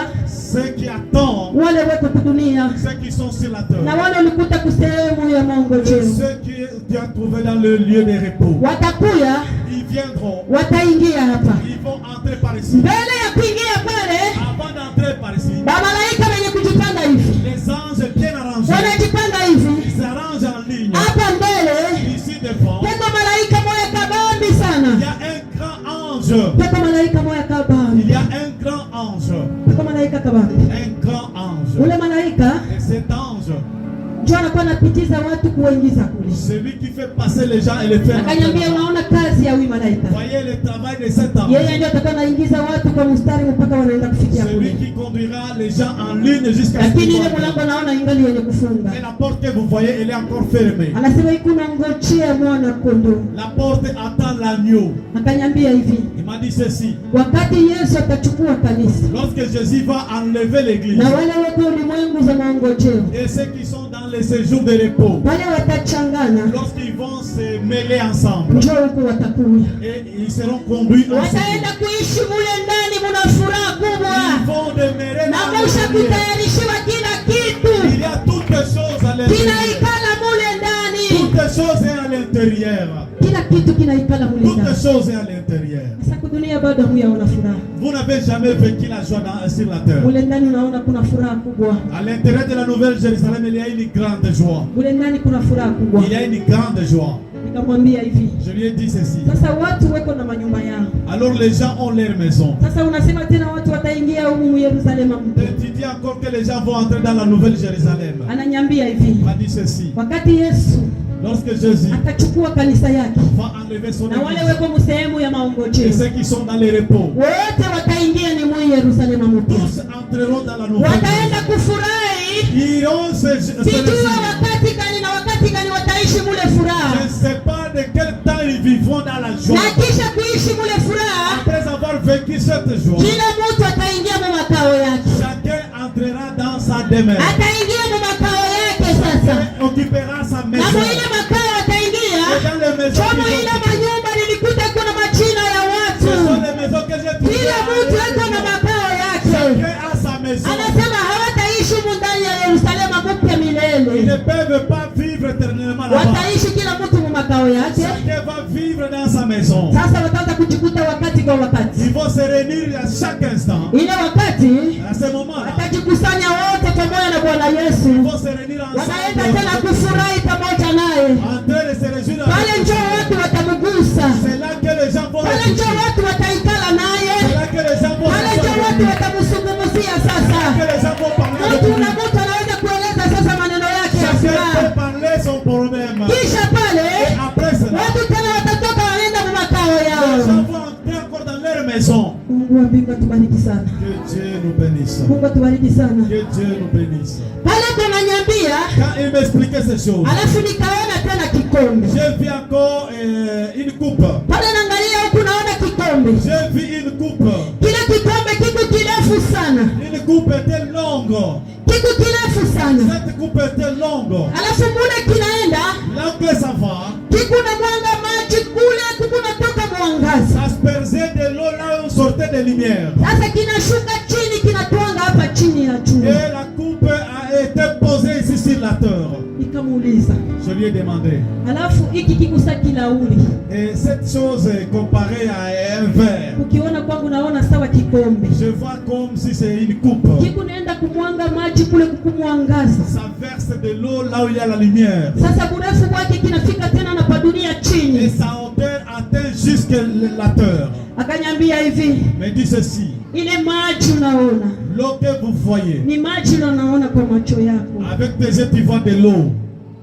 Ceux qui attendent, wale wako kudunia ceux qui sont sur la terre. na wale walikuta kusehemu ya Et maongojeo ceux qui tu as trouvé dans le lieu de repos. watakuya, Ils viendront. wataingia hapa. Ils vont entrer par ici. Mbele ya kuingia pale, Avant d'entrer par ici, bamalaika wenye kujipanga hivi les anges bien arrangés, wanajipanga hivi ils s'arrangent en ligne. hapa mbele. Ici devant, Peko malaika moya kabambi il sana, y a un grand ange. peko malaika moya kabambi, Il y a un grand ange. peko malaika kabambi. Un grand ange. Ule malaika Et cet ange, ndio anakuwa anapitiza watu kuwaingiza kule. celui qui fait passer les gens et les faire Akaniambia, entrer. unaona kazi ya huyu malaika, Voyez le travail de cet ange. yeye ndio atakaye anaingiza watu kwa mstari mpaka wanaenda kufikia Celui kule. qui conduira les gens en ligne jusqu'à ce Lakini qu'ils ile voient. mlango naona ingali yenye kufunga. Et la porte que vous voyez, elle est encore fermée. Anasema ikuna ngojea mwana kondoo. La porte attend l'agneau. Akaniambia hivi, Il m'a dit ceci. wakati Yesu atachukua kanisa Lorsque Jésus va enlever l'église, na wale wako ulimwengu za maongojeo, et ceux qui sont dans les séjours de repos, wale watachangana, lorsqu'ils vont se mêler ensemble, njoo huku watakuya, et ils seront conduits ensemble. wataenda kuishi mule ndani, muna furaha Ils kubwa vont demeurer na dans musha l'intérieur. kutayarishiwa kila Il kitu, y a toutes les choses à l'intérieur. kinaikala mule ndani, Toutes les choses sont à l'intérieur. kila kitu kinaikala mule Toutes les ndani. choses sont à l'intérieur. Sasa kudunia bado hamuyaona furaha, Vous n'avez jamais vécu la joie sur la terre. mule ndani unaona kuna furaha kubwa, À l'intérieur de la Nouvelle Jérusalem, il y a une grande joie. mule ndani kuna furaha kubwa. Il y a une grande joie. Nikamwambia hivi, Je lui ai dit ceci. sasa watu weko na manyumba yao. Alors les gens ont leur maison. Sasa unasema tena watu wataingia humu Yerusalemu mpya. Et tu dis encore que les gens vont entrer dans la Nouvelle Jérusalem. Ananiambia hivi, Il m'a dit ceci. wakati Yesu Lorsque Jésus atachukua kanisa yake va enlever son na wale église, weko msehemu ya et maongojeo, ceux qui sont dans les repos, wote wataingia ni mwa Yerusalemu mpya, tous entreront dans la Nouvelle wataenda Jérusalem. kufurahi. Ils iront se Sijua réjouir. wakati gani na wakati gani wataishi mule Je furaha, ne sais pas de quel temps ils vivront dans la joie. na kisha kuishi mule furaha, Après avoir vécu cette joie, kila mtu ataingia mu makao yake, chacun entrera dans sa demeure. ataingia mu makao yake. Sasa Chacun occupera sa na maison. mu ile makao ataingia. Et dans les maisons Chomo qui ile sont- manyumba nilikuta kuna majina ya ce sont watu, les maisons que j'ai trouvées. kila mtu eko na makao yake. Chacun a sa maison. Anasema hawataishi humu ndani ya Yerusalemu mpya Ils milele, ne peuvent pas vivre éternellement là-bas. wataishi kila mtu mu makao yake. Chacun va vivre dans sa maison. Sasa wataanza kujikuta wakati kwa wakati, Ils vont se réunir à chaque instant. ile wakati À ce moment-là, watajikusanya wote pamoja na Bwana ils Yesu, vont se réunir wanaenda tena ensemble. kufurahi pamoja naye. En train de se réjouir Pale avec njoo lui. watu watamgusa, C'est là que les gens vont pale le njoo toucher. watu wataikala C'est naye, là que les gens vont pale njoo watu watamsungumzia. que Sasa les gens vont parler avec mtu lui. na mtu anaweza kueleza sasa maneno yake ya Chacun furaha. peut parler son problème. Kisha pale Et après cela, watu tena watatoka wanaenda mu makao les yao. gens vont entrer encore dans leur maison. Mungu wa mbingu atubariki sana, Que Dieu nous bénisse. Mungu atubariki sana. Que Dieu nous bénisse. Pale kunanyambia, Quand il m'expliquait ces choses, alafu nikaona tena kikombe j'ai vu encore une coupe. pale, naangalia huku naona kikombe. J'ai vu une coupe. Kile kikombe kiko kirefu sana, Une coupe était longue. kiko kirefu sana, Cette coupe était longue. alafu mule kinaenda Là que ça va, kiko na mwanga maji kule, kuko natoka mwangaza. asperger de l'eau là où sortait des lumières. Sasa kinashuka chini, kinatwanga hapa chini ya jua. Et la coupe sur la terre. Nikamuuliza, Je lui ai demandé. alafu hiki kigusa kilauli, Et cette chose est comparée à un verre. ukiona kwangu naona sawa kikombe. Je vois comme si c'est une coupe. Kiku naenda kumwanga maji kule kukumwangaza. Ça verse de l'eau là où il y a la lumière. Sasa burefu wake kinafika tena na padunia Et chini. sa hauteur atteint jusque la terre. Akanyambia hivi, Mais dit ceci. ile maji unaona L'eau que vous voyez. ni maji unaona kwa macho yako, Avec tes yeux tu vois de l'eau.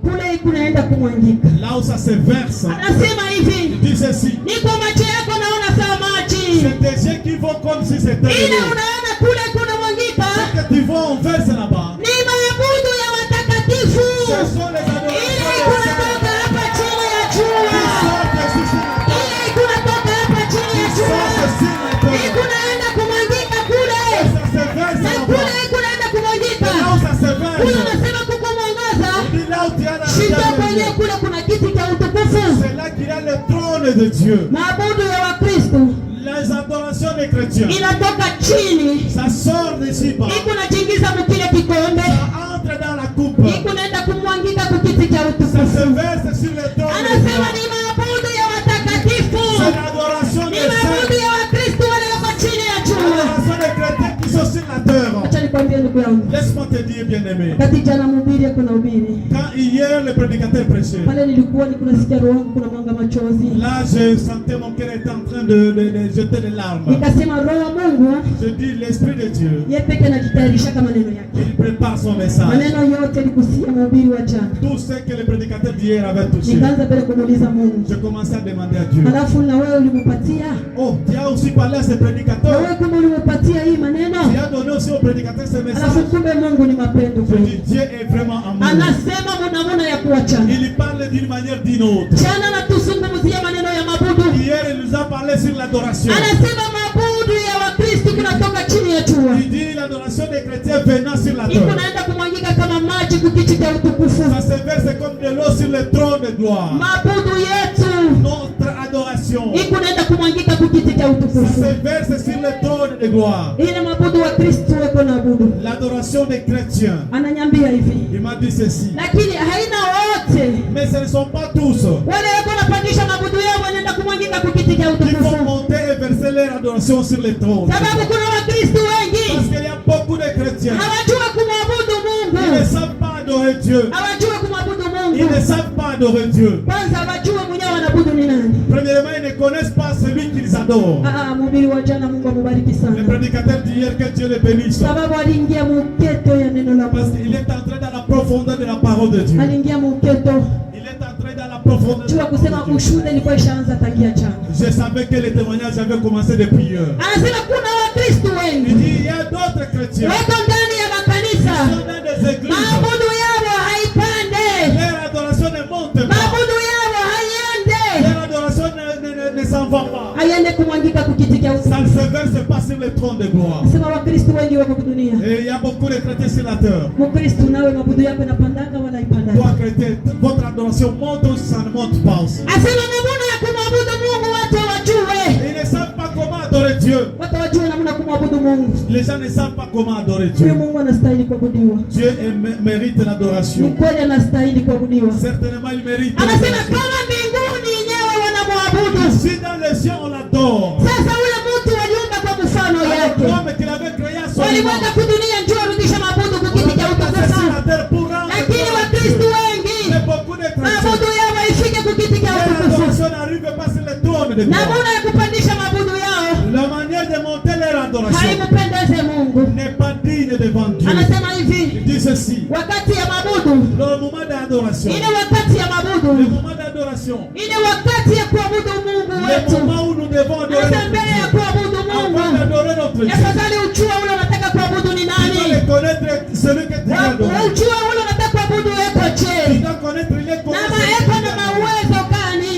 kule kunaenda kumwangika. Là où ça se verse. Anasema hivi, Il dit ceci. ni kwa macho yako naona sawa maji, C'est des yeux qui vont comme si c'était de ile l'eau. unaona kule kuna mwangika Ce que tu vois, on verse là-bas. ni maabudu ya watakatifu, Ce sont les ile adorations des kunatoka saints hapa chini ya qui jua, sortent sur la terre. ile kunatoka hapa chini ya Qui jua, sortent sur la ile terre. kunaenda kumwangika kule, Et ça se verse na là-bas. kule kunaenda kumwangika Là où ça se kule, verse. unasema kuko mwangaza. Il dit là où tu as la Shida lumière de kwenye Dieu. kule kuna kiti cha utukufu. C'est là qu'il y a le trône de Dieu. Maabudu ya Wakristo Les adorations des chrétiens. inatoka chini, Ça sort d'ici bas. iko najiingiza mukile kikombe, Ça entre dans la coupe. iko naenda kumwangika kukiti cha Ça utukufu. se verse sur le trône de Anasema Dieu. ni maabudu ya watakatifu, C'est l'adoration ni des maabudu saints. ya Wakristo wale wako chini ya jua. L'adoration des chrétiens qui sont sur la terre. Acha nikwambie ndugu yangu, Laisse-moi te dire, bien-aimé. wakati jana mhubiri ako na ubiri Quand hier le prédicateur prêchait, pale, nilikuwa nikunasikia roho wangu kuna mwanga machozi, là je sentais mon cœur était en train de jeter des larmes. nikasema roho wa Mungu Je dis l'Esprit de Dieu, yeye peke anajitayarisha kama maneno yake. il prépare son message. Maneno yote nikusia mhubiri wa jana. Tout ce que le prédicateur d'hier avait touché. Nikaanza mbele kumuuliza Mungu, Je commençais à demander à Dieu. halafu na wewe ulimupatia, Oh, tu as aussi parlé à ce na prédicateur. wewe kumbe ulimupatia hii maneno, Tu as donné aussi au prédicateur ce halafu message. kumbe Mungu ni mapendo Je dis, kweli. Dieu est vraiment amour. Anasema namna ya kuachana. Il parle d'une manière d'une autre. Jana natuzungumzia maneno ya mabudu, Hier, il nous a parlé sur l'adoration. anasema mabudu ya Wakristo kunatoka chini ya jua, Il dit l'adoration des chrétiens venant sur la iko terre. naenda kumwangika kama maji kukiti cha utukufu. Ça se verse comme de l'eau sur le trône de gloire. Mabudu yetu Notre adoration, iko naenda kumwangika kukiti cha ça utukufu. se verse sur le trône de gloire. Ile mabudu wa Kristo wako na abudu. L'adoration des chrétiens. Ananyambia hivi, Il m'a dit ceci. lakini haina wote. Mais ce ne sont pas tous Wale wako napandisha mabudu yao wanaenda kumwangika kukiti cha qui vont utukufu. monter et verser leur adoration sur le trône. Sababu kuna Wakristo Parce wengi qu'il y a beaucoup de chrétiens. hawajua kumwabudu Ils ne Mungu, savent pas adorer Dieu. hawajua kumwabudu Ils ne Mungu. savent pas adorer Dieu. Kwanza hawajua mwenyewe wanabudu ni nani. Premièrement, ils ne connaissent pas celui qu'ils adorent. Mhubiri wa jana, Mungu amubariki Le sana, prédicateur d'hier, que Dieu le bénisse. sababu aliingia muketo ya neno la Parce Mungu, qu'il est entré dans la profondeur de la parole de Dieu. aliingia muketo. Il est entré dans la profondeur de Jua la parole kusema de Dieu. ushuhuda ilikuwa ishaanza tangia jana. Je savais que les témoignages avaient commencé depuis hier. Anasema kuna Wakristo Il wengi dit, il y a d'autres chrétiens wako ndani ya qui makanisa, sont dans des églises. maabudu yao haipande, Leur adoration ne monte pas. maabudu yao haiende, Leur adoration ne s'en va pas. haiende kumwangika kukiti cha Ça utukufu. ne se verse pas sur le trône de gloire. Sema Wakristo wengi wako dunia. Et il y a beaucoup de chrétiens sur la terre. Mkristo nawe mabudu yako inapandaka wala haipandaki. Toi, chrétien, votre adoration monte ou ça ne monte pas aussi. Asema namna ya kumwabudu Mungu watu wajue. Ils ne savent pas comment adorer Dieu. Watu wajue namna kumwabudu Mungu. Les gens ne savent pas comment adorer Huyu Dieu. Mungu anastahili kuabudiwa. Dieu mérite Ni l'adoration. kweli anastahili kuabudiwa. Certainement, il mérite Anasema l'adoration. kama mbinguni yenyewe wanamwabudu. Si dans les cieux on l'adore, Sasa ule mtu waliumba kwa mfano yake. l'homme qu'il avait créé à son Walimweka image, kudunia njoo arudisha mabudu on kukiti cha l'a placé sur la utukufu. terre pour rendre Lakini gloire à Wakristo Dieu. wengi Mais beaucoup de chrétiens, mabudu yao haifike kukiti cha leur utukufu. adoration n'arrive pas sur le trône de gloire. Namna ya kupandisha mabudu yao La manière de monter leur adoration haimpendeze Mungu. n'est pas digne devant Dieu. Anasema hivi, Il dit ceci, wakati ya mabudu, le moment d'adoration, ile wakati ya le mabudu, moment d'adoration, ile wakati ya kuabudu Mungu le wetu. moment où nous devons adorer Anasema notre mbele ya Dieu, kuabudu avant Mungu, d'adorer notre Dieu, afadhali ujue ule unataka kuabudu ni tu dois nani. le connaître celui que tu dois adorer. Ujue ule unataka kuabudu eko Tu je, dois connaître les na connaissances maeko na mauwezo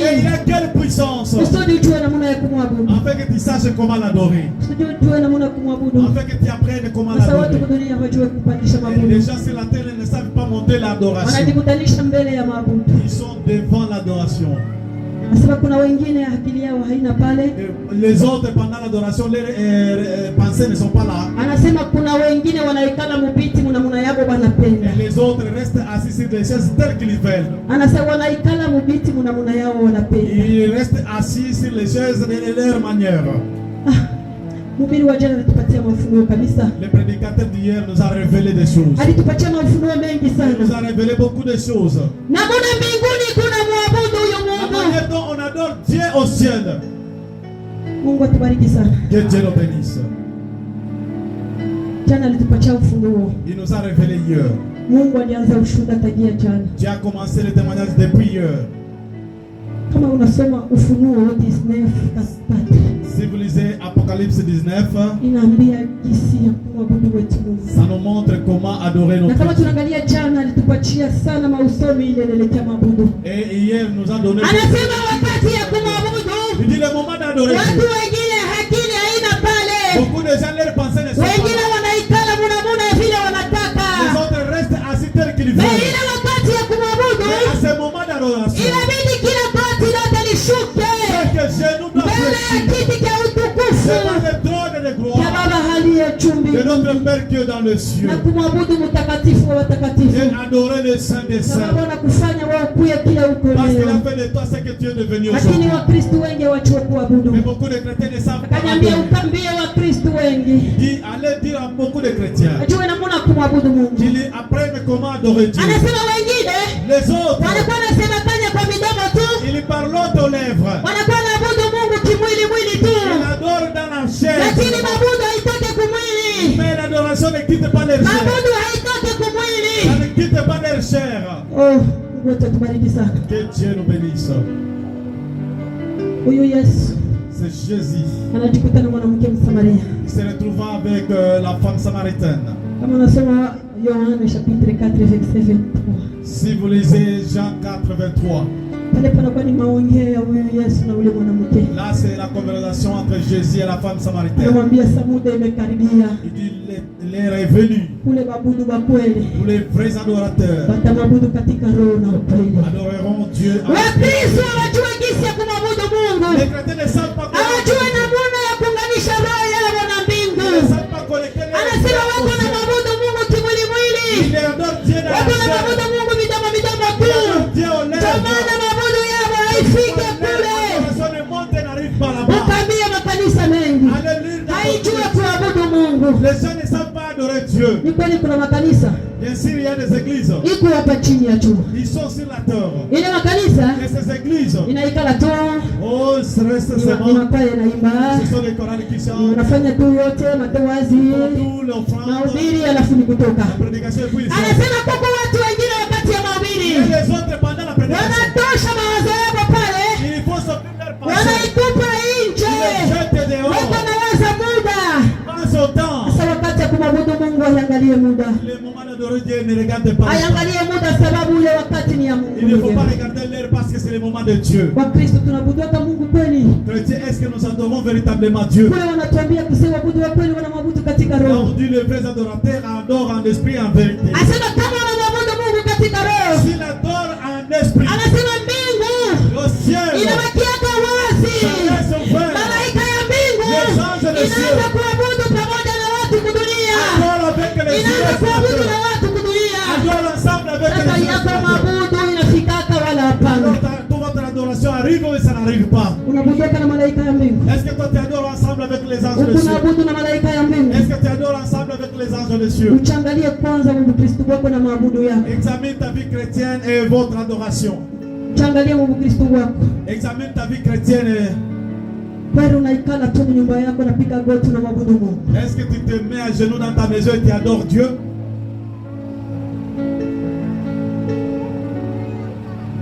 et il gani, a quelle puissance, kusudi ujue namna ya kumwabudu, afin que tu saches comment l'adorer, kusudi ujue namna ya kumwabudu. afin que tu apprennes comment Sasa watu l'adorer. kudunia hawajue kupandisha Et mabudu, les gens sur la terre ne savent pas monter l'adoration. wanajikutanisha mbele ya mabudu. Ils sont devant l'adoration. Anasema kuna wengine akili yao haina pale. Et les autres, pendant l'adoration, leurs pensées ne sont pas là. Anasema kuna wengine wanaikala mubiti muna yabo banapita wanapenda. Et les autres restent assis sur des chaises telles qu'ils veulent. Anasema wanaikala mubiti munamuna yao wanapenda. Ils restent assis sur les chaises de leur manière. Mhubiri wa jana alitupatia mafunuo kabisa. Le prédicateur d'hier nous a révélé des choses. Alitupatia mafunuo mengi Il nous sana. a révélé beaucoup de choses. Na mbona mbinguni kuna muabudu huyo La Mungu? manière dont on adore Dieu au ciel. Mungu atubariki sana. Que Dieu nous bénisse. Jana alitupatia ufunuo. Il nous a révélé hier. Mungu alianza ushuhuda tangia jana. Dieu a commencé le témoignage depuis hier. Kama unasoma Ufunuo 19:4. Si vous lisez Apocalypse 19, inaambia jinsi ya kumwabudu wetu Mungu. ça nous montre comment adorer Na notre kama Dieu. tunaangalia jana alitupatia sana mausomi ile inaelekea mabudu. Et hier nous a donné. Anasema wakati ya kumwabudu. Il dit le moment d'adorer Watu Dieu. wengine akili haina pale. Beaucoup de gens leur pensée ne sont Wengine pas. wanaikala munamuna vile wanataka. Les autres restent assis tels qu'ils Na veulent. ile wakati ya kumwabudu Mais à ce moment d'adoration, inabidi kila goti lote lishuke chaque genou doit mbele ya fléchir kiti cha utukufu devant le trône de ya gloire Baba aliye chumbi de notre Père qui est dans le cieux. na kumwabudu mtakatifu wa watakatifu. Et adorer le Saint des Saints. Sababu anakufanya wewe kuwe kila uko Parce qu'il leo. a fait de toi ce que tu es devenu Lakini aujourd'hui. Wakristo wengi hawajui kuabudu. Mais beaucoup de chrétiens ne savent pas Akaniambia adorer. ukambie Wakristo wengi Il dit, allez dire à beaucoup de chrétiens ajue namna kumwabudu Mungu. qu'ils apprennent comment adorer Dieu. Anasema wengine Les autres, wanakuwa nasema kanya kwa midomo tu, ils parlent aux lèvres. wanakuwa naabudu Mungu kimwili mwili tu, Ils adorent dans la chair. lakini mabudu haitoke kumwili. Mais l'adoration ne quitte pas leur chair. Mabudu haitoke kumwili. Ça ne quitte pas leur chair. Oh, Mungu atubariki sana. Que Dieu nous bénisse. Huyu Yesu C'est Jésus. anajikuta na mwanamke Msamaria. Il se retrouva avec la femme samaritaine. Kama unasoma Yohana chapitre 4 verset 23. Si vous lisez Jean 4, 23, Pale panakuwa ni maongeo ya huyu Yesu na ule mwanamke. là c'est la conversation entre Jésus et la femme samaritaine. Anamwambia saa muda imekaribia. Il dit, l'heure est venue Kule babudu ba kweli où les vrais adorateurs batamwabudu katika roho na ukweli. adoreront Dieu. Wakristo hawajui jinsi ya kumwabudu Mungu. Les chrétiens ne savent pas Hawajui namna ya kuunganisha roho yao na Ils ne mbingu. savent pas connecter les Anasema wako na mabudu Mungu kimwili mwili. Ils adorent Dieu dans Wako la na chair. mabudu Mungu midomo midomo Ils tu. adorent Dieu aux Ndio maana lèvres. mabudu yao haifike kule. L'adoration ne monte et n'arrive pas là-bas. Ukaambia makanisa mengi Alléluia. haijui kuabudu Mungu. Les gens ne savent pas adorer Dieu. Ni kweli kuna makanisa Bien sûr, il y a des églises. iko hapa chini ya jua. Ils sont sur la terre. Ile makanisa Et ces églises, inaikala tu oh, ce reste ni seulement, makwaya naimba, ce sont les chorales qui chantent, unafanya tu yote matowazi tout l'offrande, mahubiri, alafu ni kutoka. la prédication et puis ils sortent. Anasema kwako watu wengine wakati ya Et mahubiri les autres pendant la prédication, wanatosha mawazo yao pale, il faut sortir leur pensée. wanaitupa nje, Ils les jettent dehors. wako nawaza muda. Pense au temps. Sasa wakati ya kumwabudu Mungu aiangalie muda, Les moments d'adorer Dieu ne regardent pas. aiangalie muda, sababu ule wakati ni ya Il ne faut Mungu. pas regarder l'heure parce que c'est le moment de Dieu. Wakristo tunaabudu hata Mungu kweli? Chrétiens, est-ce que nous adorons véritablement Dieu? Kule wanatuambia kusema waabudu wa kweli wanamwabudu katika Quand roho. on dit les vrais adorateurs adorent en esprit et en vérité. Anasema kama wanamwabudu Mungu katika roho, S'ils adorent en esprit, anasema mbingu le ciel, inabakiaka wazi, ça reste ouvert. malaika ya mbingu Les anges de ciel inaanza kuabudu pamoja na watu kudunia, adorent avec les inaanza kuabudu na yeux. watu kudunia. Adorent ensemble avec Sasa les yako yeux. mabudu inafikaka wala hapana? Alors, toute votre adoration arrive ou ça n'arrive pas? Unabuduka na malaika ya mbingu? Est-ce que toi tu adores ensemble avec les anges de Huku cieux? naabudu na malaika ya mbingu? Est-ce que tu adores ensemble avec les anges de cieux? Uchangalie kwanza Mkristo wako na maabudu yako. Examine ta vie chrétienne et votre adoration. Changalia Mkristo wako. Examine ta vie chrétienne et Kwani unaikala tu nyumba yako napiga goti na maabudu Mungu? est-ce que tu te mets à genoux dans ta maison et tu adores Dieu?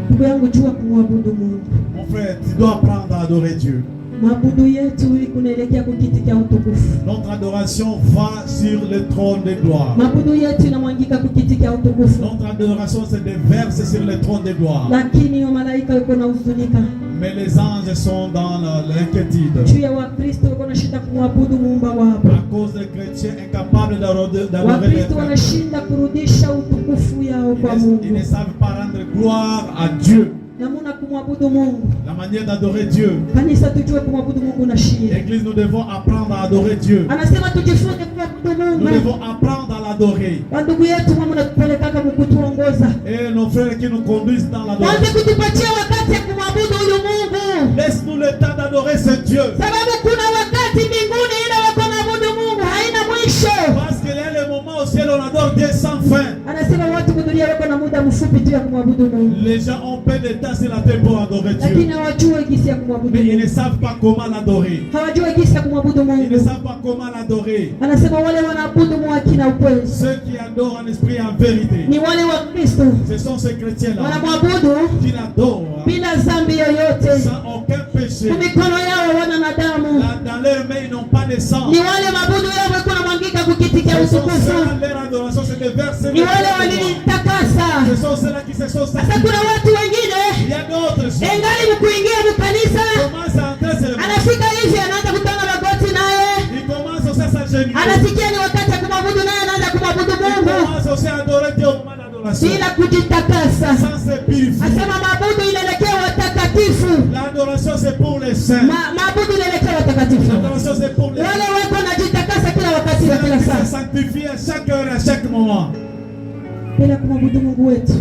Ndugu yangu, jua kumwabudu Mungu. Mon frère, tu dois apprendre à adorer Dieu. Maabudu yetu kunaelekea kukiti cha utukufu. Notre adoration va sur le trône de gloire. Maabudu yetu inamwangika kukiti cha utukufu. Notre adoration se déverse sur le trône de gloire. Lakini wa malaika wako na huzunika. Mais les anges sont dans l'inquiétude. Juu ya Wakristo wako nashinda kumwabudu muumba wao. À cause des chrétiens incapables d'adorer Wakristo le wanashinda kurudisha utukufu yao kwa Ils Mungu. ne savent pas rendre gloire à Dieu. Namuna kumwabudu Mungu. La manière d'adorer Dieu. Kanisa tujue kumwabudu Mungu na shida. L'église, nous devons apprendre à adorer Dieu. Anasema tujifunze kumwabudu Nous Mungu. devons apprendre à l'adorer. Wandugu yetu mama natupele Anasema watu kudunia wako na muda mfupi tu ya kumwabudu Mungu. Les gens ont peu de temps sur la terre pour adorer Dieu. Lakini hawajui jinsi ya kumwabudu Mais ils Mungu. ne savent pas comment l'adorer. Hawajui jinsi ya kumwabudu Ils ne Mungu. savent pas comment l'adorer. Anasema wale wanaabudu Mungu akina ukweli. Ceux qui adorent en esprit et en vérité. Ni wale wa Kristo. Ce sont ces chrétiens-là Wanamwabudu qui l'adorent bila dhambi yoyote. sans aucun péché. Kwa mikono yao wana na damu. Là, dans leurs mains, ils n'ont pas de sang. Ni wale mabudu yao wako na mwangika kukiti cha Ce sont utukufu. ceux-là, leur adoration, c'est de verser Ni wale walinitakasa. Ce sont ceux-là qui se sont Sasa sacrifiés. kuna watu wengine Il y a d'autres gens engali mkuingia mkanisa, qui commencent à entrer seulement. anafika hivi anaanza kutana magoti naye, Ils commencent aussi à s'agenouiller. anasikia ni wakati wa kumwabudu naye anaanza kumwabudu Ils Mungu commencent aussi à adorer Dieu au moment d'adoration. bila kujitakasa. Sans se purifier. Asema mabudu inaelekea watakatifu. L'adoration, c'est pour les saints. Mabudu inaelekea watakatifu. L'adoration, c'est pour les Wale wako najitakasa kila wakati na kila saints. Qui se saa. sanctifient à chaque heure, à chaque moment. Bila kumwabudu Mungu wetu.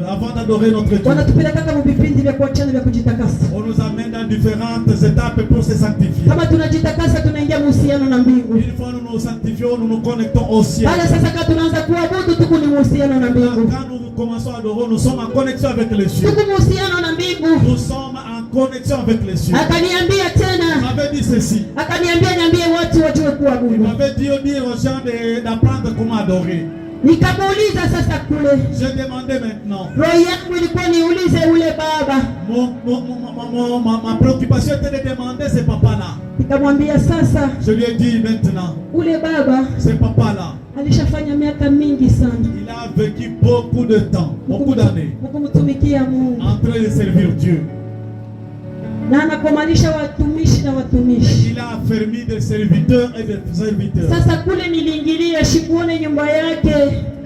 Avant d'adorer notre Dieu. Wanatupeleka kama vipindi vya kuachana vya kujitakasa. On nous amène dans différentes étapes pour se sanctifier. Kama tunajitakasa tunaingia muhusiano na mbingu. Une fois nous nous sanctifions, nous nous connectons au ciel. Pale sasa kama tunaanza kuabudu tuko ni muhusiano na mbingu. Quand nous commençons à adorer, nous sommes en connexion avec les cieux. Tuko muhusiano na mbingu. Nous sommes en connexion avec les cieux. Akaniambia Il tena. m'avait dit ceci. Akaniambia niambie watu wajue Il kuabudu. m'avait dit aux gens d'apprendre comment adorer. Nikamuuliza sasa kule. Je demandais maintenant. Roho yangu ilikuwa niulize ule baba. Ma préoccupation était de demander ce papa-là. Nikamwambia sasa Je lui ai dit maintenant. ule baba Ce papa-là, alishafanya miaka mingi sana il a vécu beaucoup de temps, beaucoup d'années, kumtumikia Mungu en train de servir Dieu. na anakomalisha watumishi na watumishi. Il a affermi des serviteurs et des serviteurs. Sasa kule niliingilia shikuone nyumba yake,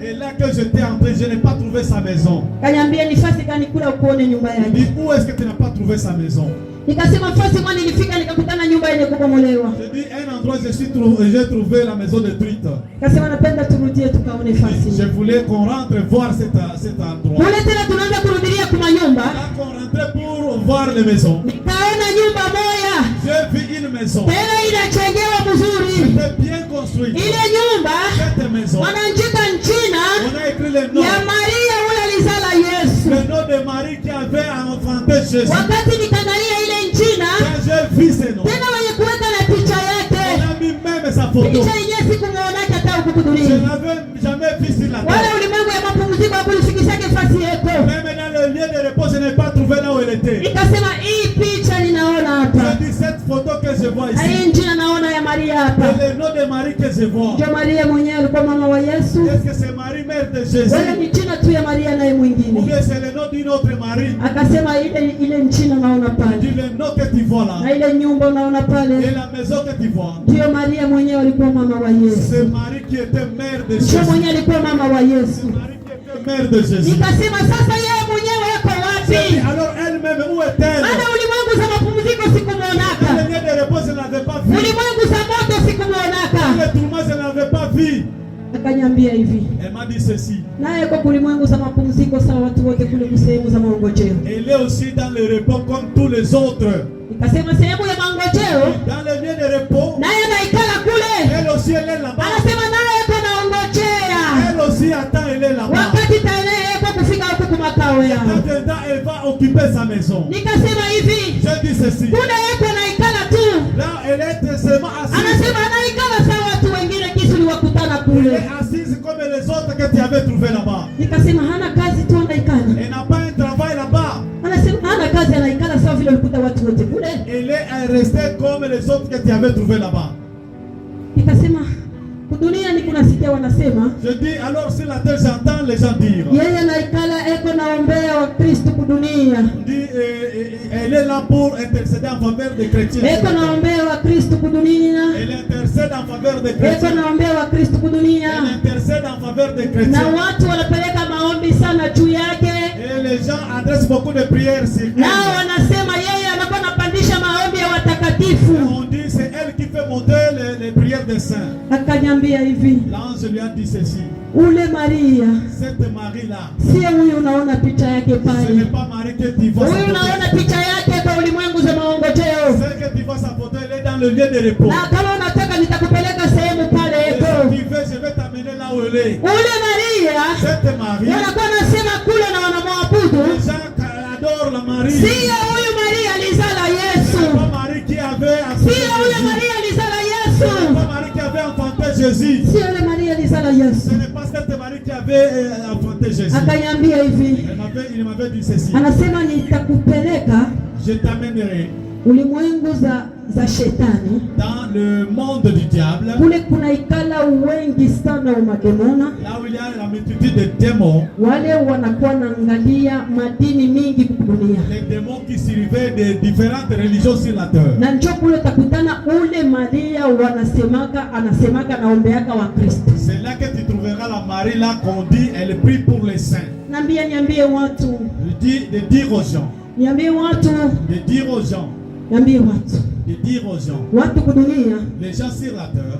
Et là que j'étais entré, je n'ai pas trouvé sa maison. kaniambia nifasi gani kula ukuone nyumba Il dit, yake. où est-ce que tu n'as pas trouvé sa maison? Nikasema fasi mwana nilifika nikakutana nyumba yenye kubomolewa. Je dis, un endroit, j'ai trouvé la maison détruite. Nikasema napenda turudie tukaone fasi. Je voulais qu'on rentre voir cet endroit. Kule tena tunaanza kurudilia kuma nyumba. Là qu'on rentrait pour voir les maisons. Nikaona nyumba moja. J'ai vu une maison. Tena inajengewa mzuri. C'était bien construit. Ile nyumba Cette maison, wanaandika nchina on a écrit le nom. ya Maria ule alizala Yesu. Le nom de Marie qui avait enfanté Jésus. Wakati nikaangalia ile nchina, Quand j'ai vu ce nom, tena wenye kuweka na picha on yake. a mis même sa photo. Picha yenyewe sikumuonaka hata huku Je dunia. n'avais jamais vu sur la Wala terre. ulimwengu ya mapumziko hakulifikishake fasi yako. Même dans le lieu de repos, je n'ai pas trouvé là où elle était. Nikasema hii picha ninaona hapa. Je dis cette photo que je vois ici. Hii nchina naona ya Maria hapa. C'est le nom de Marie que je vois. Ndio Maria mwenyewe alikuwa mama wa Yesu. Est-ce que c'est Marie, mère de Jésus? Wala ni jina tu ya Maria naye Ou mwingine. bien c'est le nom d'une autre Marie? Akasema ile nchina naona Dis pale. le nom que tu vois là. Na ile nyumba unaona Et pale. la maison que tu vois. Ndio Maria mwenyewe alikuwa mama wa Yesu. C'est Marie qui était mère de Ndio Jésus. mwenyewe alikuwa mama wa Yesu. Marie qui était mère de Jésus. Nikasema sasa yeye mwenyewe yuko wapi? Alors elle-même, où est-elle? Ana ulimwengu za mapumziko Dans sikumuonaka. le lieu de repos, je ne l'avais pas vu. Ulimwengu za moto Dans sikumuonaka. le tourment, je ne l'avais pas vu. Akaniambia hivi. Elle m'a dit ceci. Naye kwa ulimwengu za mapumziko sawa watu wote kule sehemu za maongojeo. Elle est aussi dans le repos comme tous les autres. Nikasema sehemu ya maongojeo Dans le lieu de repos, naye anaikala kule. elle aussi elle est là-bas. Anasema naye yuko naongojea. Elle aussi attend, elle est là-bas. Wakati tarehe yako kufika huko kwa makao yao. Maintenant, elle va occuper sa maison. Nikasema hivi. Je dis ceci. Kule yako naikala tu. Là, elle est seulement assise. Anasema anaikala sawa watu wengine kisi liwakutana Elle kule. est assise comme les autres que tu avais trouvées là-bas. Nikasema hana kazi tu anaikala. Elle n'a pas un travail là-bas. Anasema hana kazi anaikala sawa vile ulikuta watu wote kule. Elle est restée comme les autres que tu avais trouvées là-bas. Nikasema kudunia ni kunasikia wanasema Je dis alors sur la terre, j'entends les gens dire. yeye anaikala eko naombea wa Kristo kudunia. Dit, elle est là pour intercéder en faveur des chrétiens. Eko naombea wa Kristo kudunia. Elle intercède en faveur des Eko chrétiens. naombea wa Kristo kudunia. Elle intercède en faveur des Na chrétiens. watu wanapeleka maombi sana juu yake. Et les gens adressent beaucoup de prières sur Nao elle. wanasema yeye anakuwa anapandisha maombi ya watakatifu. On dit c'est elle qui fait monter les prières des saints. Akaniambia hivi, L'ange lui a dit ceci. ule Maria Cette Marie-là, sio huyu unaona picha yake ce n'est pale. pas Marie que tu vois sa Huyu photo. unaona picha yake kwa ulimwengu za maongojeo. Celle que tu vois sa photo, elle est dans le lieu de repos. Na kama unataka nitakupeleka sehemu pale Et eko. si tu veux, je vais t'amener là où appelée. Ule Maria Cette Marie, wanakuwa nasema kule na wanamwabudu. les gens adorent la Marie. Sio huyu Maria alizala Yesu. C'est pas Marie qui avait Sio huyu Maria alizala Yesu. C'est pas Marie qui avait enfanté Jésus. Sio yule Maria alizala Yesu. Ce n'est pas cette Marie qui avait enfanté Jésus. Akaniambia hivi. Il m'avait dit ceci. Anasema nitakupeleka Je t'amènerai ulimwengu za shetani, dans le monde du diable, kule kuna ikala wengi sana wa mademona, là où il y a la multitude de démons, wale wanakuwa naangalia madini mingi kudunia, les démons qui suivaient de différentes religions sur la terre. na njoo kule utakutana ule Maria anasemaka naombeaka wa Kristo. C'est là que tu trouveras la Marie là qu'on dit elle prie pour les saints. Niambie watu, De dire aux gens, niambie watu, de dire aux gens, niambie watu, de dire aux gens, watu kudunia les gens sur la terre,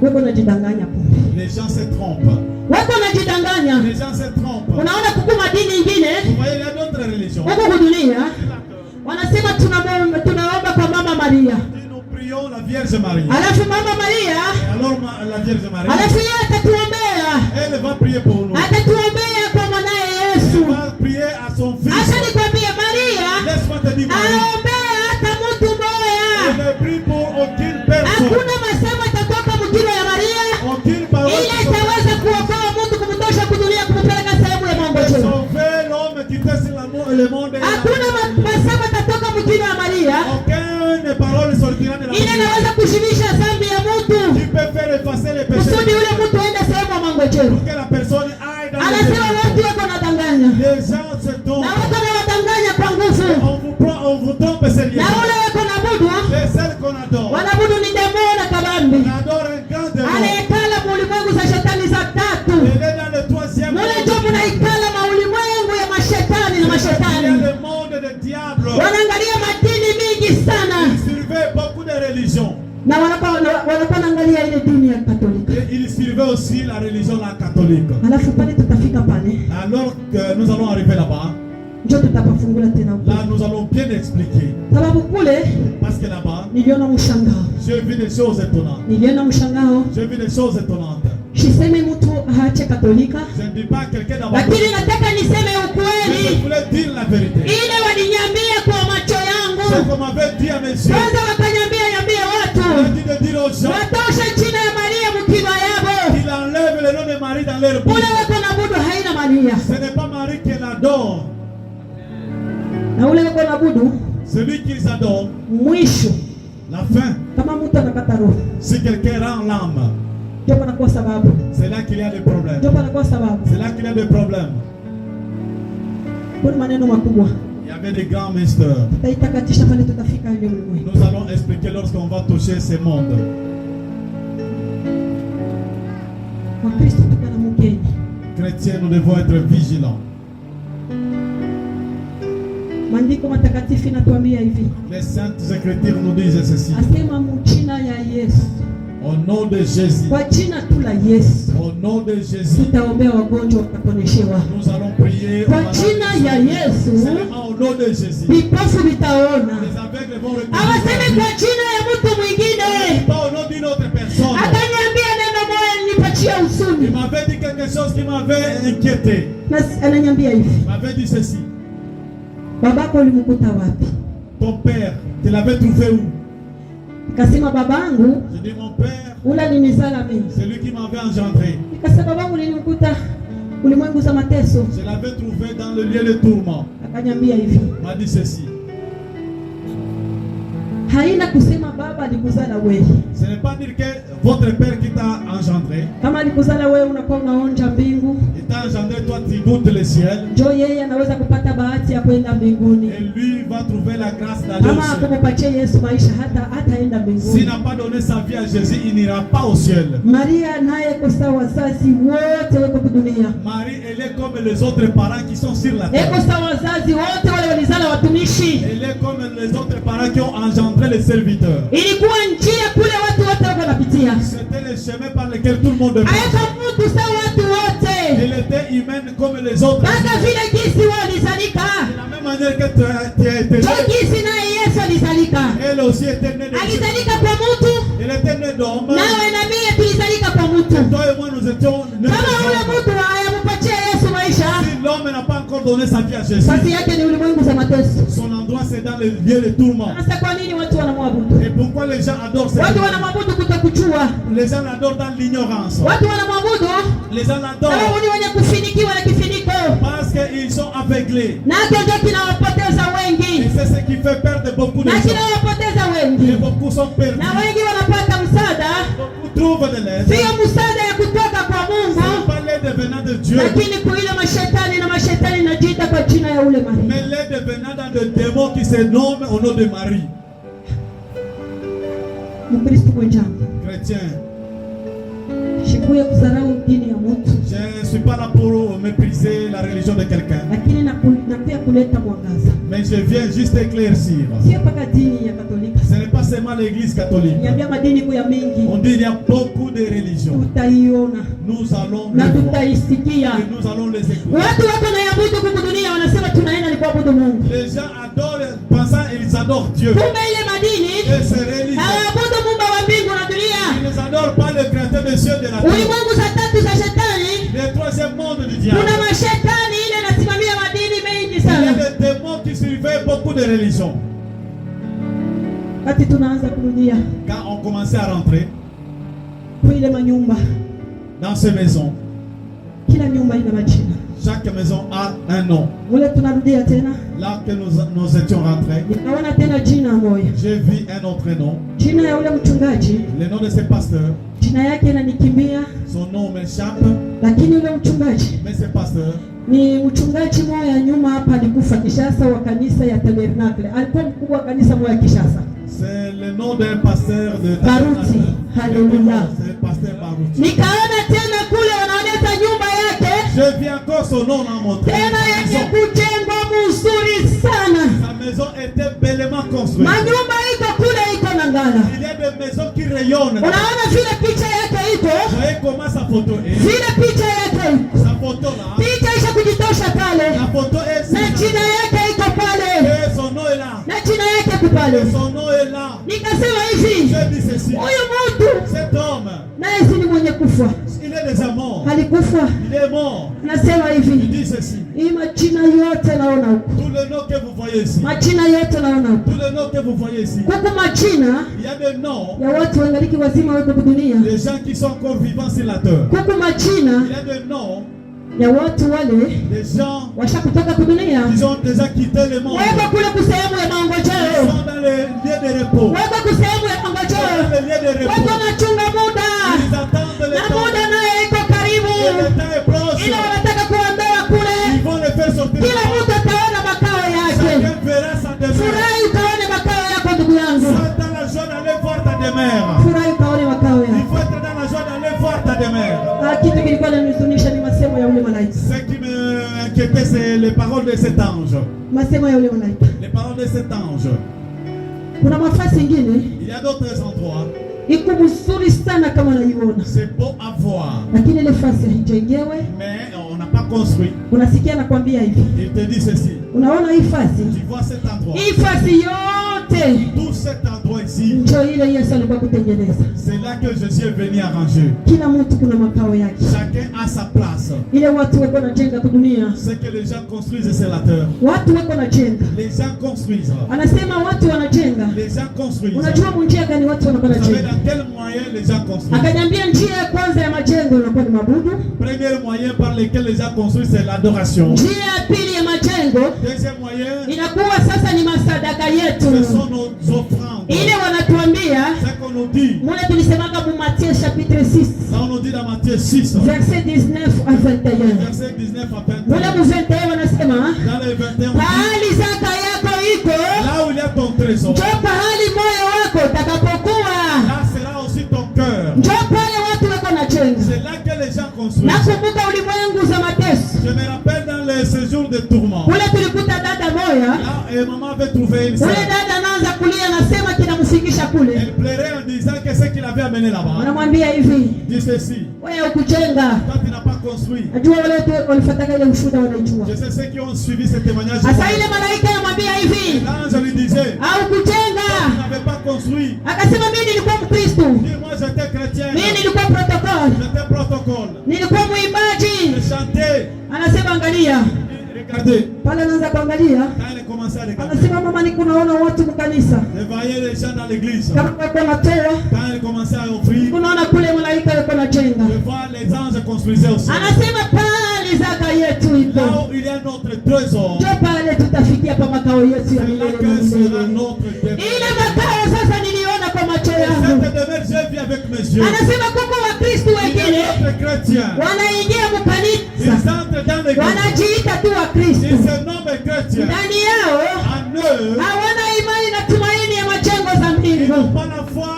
wako najidanganya kumbe, les gens se trompent. wako najidanganya. Les gens se trompent. Unaona kukuma dini nyingine Vous voyez, il y a d'autres religions. huko kudunia wanasema tunaomba kwa Mama Maria, Nous prions la Vierge Marie. alafu Mama Maria, Et alors la Vierge Marie, alafu yeye atatuombea, elle va prier pour nous. atatuombea kwa mwanaye Yesu. Elle va prier à son Acha fils. nikwambie, Maria Laisse-moi te dire, Marie, aombea hata mtu moya. elle ne prie pour aucune personne. Hakuna masemo atatoka mkino ya Maria Aucune parole ile itaweza kuokoa mtu kumtosha kudunia kumpeleka sehemu ya qui Mungu. peut sauver l'homme qui fait sur le monde. Et Hakuna masemo atatoka mkino ya Maria aucune parole sortira de la ile inaweza bouche kushimisha dhambi ya mtu qui peut faire effacer les péchés. kusudi ule mtu aende sehemu ya Mungu. Pour que la personne aille dans Anasema watu wako nadanganya les gens se na trompent. wako na wadanganya kwa nguvu, On vous trompe, c'est na lié. ule wako nabudu Les celles qu'on adore. wanabudu ni demo na kabambi On adore un grand démon. anayekala muulimwengu za shetani za tatu. Il est dans le troisième Mule monde. ndio munaikala maulimwengu ya mashetani na Il y a mashetani le monde des diables. wanaangalia madini mingi sana, Il surveille beaucoup de religions. na wanakuwa naangalia ile dini ya Katolika. Et il surveille aussi la religion la catholique. Alafu pale tutafika pale, Alors que nous allons arriver là-bas, ndio tutapafungula tena huko, là nous allons bien expliquer. sababu kule Parce que là-bas, niliona mshangao, j'ai vu des choses étonnantes. niliona mshangao. J'ai vu des choses étonnantes. Sisemi mtu aache Katolika, Je ne dis pas quelqu'un d'abord. lakini nataka niseme Je ukweli voulais dire la vérité. ile waliniambia kwa macho Ce yangu. qu'on m'avait dit à mes yeux. Kwanza wakaniambia Il a watu dit de dire aux gens watoshe jina ya Maria mkiba yabo, qu'il enlève le nom de Marie dans leur bouche. ule wako nabudu haina Maria, Ce n'est pas Marie qui l'adore. na ule wako nabudu Celui qu'ils adorent, mwisho, la fin. kama mtu anakata roho, Si quelqu'un rend l'âme, ndio panakuwa sababu, c'est là qu'il y a des problèmes. ndio panakuwa sababu. C'est là qu'il y a des problèmes. Kuna maneno makubwa Il y avait des grands mystères. tutaitakatisha pale tutafika ile ulimwengu. Nous allons expliquer lorsqu'on va toucher ces mondes. Wakristo tukana mgeni, Chrétiens, nous devons être vigilants. maandiko matakatifu inatuambia hivi, Les saintes écritures nous disent ceci. asema mchina ya Yesu, Au nom de Jésus, kwa jina tu la Yesu au nom de Jésus, tutaombea wagonjwa wataponyeshewa. nous allons prier. Kwa jina ya Yesu Seulement au nom de Jésus. vipofu vitaona. Les aveugles vont Hawasemi reconnaître. kwa jina ya mtu mwingine. Pas au nom d'une autre personne. Akaniambia neno moja nilipachia Il usuni, m'avait dit quelque chose qui m'avait inquiété. na ananiambia hivi, Il m'avait dit ceci. babako ulimkuta wapi? Ton père, tu l'avais trouvé où? Nikasema babangu Je dis mon père, ule alinizala mimi. c'est lui qui m'avait engendré. Nikasema babangu nilimkuta ulimwengu za mateso. Je l'avais trouvé dans le lieu de tourment. Akaniambia hivi, Il m'a dit ceci. haina kusema baba alikuzala wewe. Ce n'est pas dire que votre père qui t'a engendré, Kama alikuzala wewe unakuwa unaonja mbingu, il t'a engendré, toi tu goûtes le ciel. ndio yeye anaweza kupata bahati ya kwenda mbinguni. Et lui va trouver la grâce d'aller au Kama ciel. akumpatia Yesu maisha hataenda S'il mbinguni. n'a pas donné sa vie à Jésus, il n'ira pas au ciel. Maria naye kosa wazazi wote wako kudunia. Marie, elle est comme les autres parents qui sont sur la terre. Eko sawa wazazi wote wale walizala watumishi. Elle est comme les autres parents qui ont engendré les serviteurs. Ilikuwa njia kule watu wote wako napitia. C'était le chemin par lequel tout le monde marche. Aika mtu sawa watu wote. Elle était humaine comme les autres. Baka vile gisi walizalika. De la même manière que tu as été Jo née, gisi naye Yesu alizalika. elle aussi était née de Dieu. Alizalika kwa mtu, Elle était née d'homme. nawe na mimi tulizalika kwa mtu. Toi et moi, nous étions donné sa vie à Jésus. Fasi yake ni ulimwengu za mateso. Son endroit c'est dans le lieu de tourment. Sasa kwa nini watu wanamwabudu? Et pourquoi les gens adorent cette Watu wanamwabudu kutokujua. Les gens l'adorent dans l'ignorance. Watu wanamwabudu. Les gens l'adorent. Sababu ni wenye kufinikiwa na kifiniko. Parce qu'ils sont aveuglés. Na ndio kinawapoteza wengi. Et c'est ce qui fait perdre beaucoup de Na gens. kinawapoteza wengi. Et beaucoup sont perdus. Na wengi wanapata msaada. Beaucoup trouvent de l'aide. Sio msaada ya kutoka kwa Mungu. C'est pas l'aide venant de Dieu. Lakini kuile mashetani na mashetani najiita kwa jina ya ule Maria. Mais l'aide venant dans le démon qui se nomme au nom de Marie. Mkristo mwenzangu. Chrétien. Sikuye kudharau dini ya mtu. Je ne suis pas là pour mépriser la religion de quelqu'un. Lakini na pia kuleta mwangaza. Mais je viens juste éclaircir. Sio paka dini ya Katolika. Ce n'est pas seulement l'église catholique. Niambia madini kwa mingi. On dit il y a beaucoup de religions. Tutaiona. Nous allons Na les voir. tutaisikia. Et nous allons les écouter. Watu wako na yabudu huku dunia wanasema tunaenda ni kuabudu Mungu. Les gens adorent, pensant ils adorent Dieu. Kumbe ile madini Et ces religions, hawaabudu Mungu wa mbingu na dunia. ils ne adorent pas le créateur des cieux et de la terre. Ulimwengu za tatu za shetani. Le troisième monde du diable. Kuna mashetani ile nasimamia madini mengi Il y a sana. des démons qui surveillent beaucoup de religions. Kati tunaanza kurudia Quand on commençait à rentrer kwa ile manyumba. dans ces maisons, Kila nyumba ina majina. chaque maison a un nom. Ule tunarudia tena. Là que nous étions rentrés, Nikaona tena jina moja. j'ai vu un autre nom. Jina ya ule mchungaji, Le nom de ce pasteur, jina yake inanikimbia, son nom m'échappe, lakini ule mchungaji mais ce pasteur, ni mchungaji moja nyuma hapa alikufa Kishasa wa kanisa ya Tabernacle. Alikuwa mkubwa wa kanisa moja Kishasa. c'est le nom d'un pasteur de Baruti. Haleluya. C'est le pasteur Baruti. Nikaona tena kule wanaonyesha nyumba yake, Je vis encore son nom dans mon train. tena yenye kujengwa mzuri sana. Sa maison était bellement construite. Manyumba iko kule iko na ngala. Il y a des maisons qui rayonnent. Unaona vile picha yake iko? Vous voyez comment sa photo est? Vile picha yake iko. Sa photo là. Picha isha kujitosha pale. La photo est Na jina yake iko pale. Et son nom est là. Na jina yake iko pale. Et son nom est là. Nikasema hivi, Je dis ceci. huyu mtu Cet homme, naye si ni mwenye kufa. il est déjà mort. Alikufa. Il est mort. Nasema Il hivi, dit ceci. hii majina yote naona huko. Tous les noms que vous voyez ici. Majina yote naona huko. Tous les noms que vous voyez ici. Kuko majina Il y a des noms ya watu wangaliki wazima wako dunia. des gens qui sont encore vivants sur la terre. Kuko majina Il y a des noms ya watu wale des gens washa kutoka dunia. qui ont déjà quitté le monde. Weko kule kusehemu ya Ils maongojeo. sont dans les lieux de repos. Weko kusehemu ya Ils sont dans maongojeo. les lieux de Weko repos. wanachunga muda. Ils attendent le Na temps. muda naye iko Et karibu. le temps est proche. Ile wanataka kuondoa kule. Ils vont le faire sortir. Kila mtu ataona makao yake. Chacun verra sa demeure. Furahi ukaone makao yako ndugu yangu. Sois dans la joie d'aller voir ta demeure. Furahi ukaone makao Il yako. faut être dans la joie d'aller voir ta demeure. Kitu kilikuwa kinanihuzunisha ni masemo ya ule malaika. Ce qui m'inquiétait, c'est les paroles de cet ange. Masemo ya ule malaika. Les paroles de cet ange. Kuna mafasi ingine Il y a d'autres endroits. iko mzuri sana kama unaiona, C'est beau à voir. lakini ile fasi haijengewe. Mais on n'a pas construit. Unasikia nakwambia hivi, Il te dit ceci. unaona hii fasi, Tu vois cet endroit. hii fasi yote Tout cet endroit ici. ndio ile Yesu alikuwa kutengeneza. C'est là que Jésus est venu arranger. Kila mtu kuna makao yake. Chacun a sa place. Ile watu wako na jenga kwa dunia, Ce que les gens construisent, c'est la terre. watu wako na jenga. Les gens construisent. Anasema watu wanajenga. Les gens construisent. Unajua njia gani watu wanakuwa Vous savez jenga? dans quel moyen les gens construisent? Akaniambia njia ya kwanza ya majengo inakuwa ni mabudu. Premier moyen par lequel les gens construisent, c'est l'adoration. Njia ya pili ya majengo Deuxième moyen, inakuwa sasa ni masadaka yetu. ce sont nos offrandes. Ile wanatuambia C'est qu'on nous dit. mule tulisemaka mu Matthieu chapitre 6 Là, on nous dit dans Matthieu 6, verset 19 à 21. verset 19 à 21. Mule mu 21 wanasema Dans les 21, on dit, pahali zaka yako iko là où il y a ton trésor, njo pahali moyo wako utakapokuwa. là sera aussi ton cœur. Njo pale watu wako na jenga. C'est là que les gens construisent. Nakumbuka ulimwengu za mateso. Je me rappelle dans les séjours de tourment. Kule tulikuta dada moya. Là, et maman avait trouvé une sœur. Ule dada anaanza kulia, anasema kinamfikisha kule. Elle pleurait en disant que ce qu'il avait amené là-bas. Wanamwambia hivi, Dit ceci. wewe ukujenga. Toi, tu n'as pas construit. Najua wale wote walifuataka ile ushuhuda wanaijua. Je sais ceux qui ont suivi ce témoignage. Sasa ile malaika anamwambia hivi, L'ange lui disait, au kujenga. tu n'avais pas construit. Akasema mimi nilikuwa Mkristo. Dis-moi, j'étais chrétien. Mimi nilikuwa protocol. J'étais protocole. Nilikuwa mwimbaji. Je chantais. Anasema angalia, regardé. Pale anaanza kuangalia, Quand elle a commencé à regarder, anasema mama, ni kunaona watu mkanisa elle voyait les gens dans l'église. kama wako natoa, Quand elle commençait à offrir, kunaona kule malaika yuko najenga. je vois les anges construisaient aussi. Anasema pale zaka yetu ipo, Là où il y a notre trésor, ndio pale tutafikia pa makao yetu ya c'est là milele na que sera milele. notre demeure. Ile makao sasa niliona kwa macho Et yangu. cette demeure, j'ai vu avec mes yeux. Anasema kuko Wakristo Il y a wengine d'autres chrétiens. wanaingia Ils mkanisa, entrent dans l'église. wanajiita tu Wakristo, Ils se nomment chrétiens. ndani yao En eux, hawana imani na tumaini ya majengo za ils mbingu. n'ont pas la foi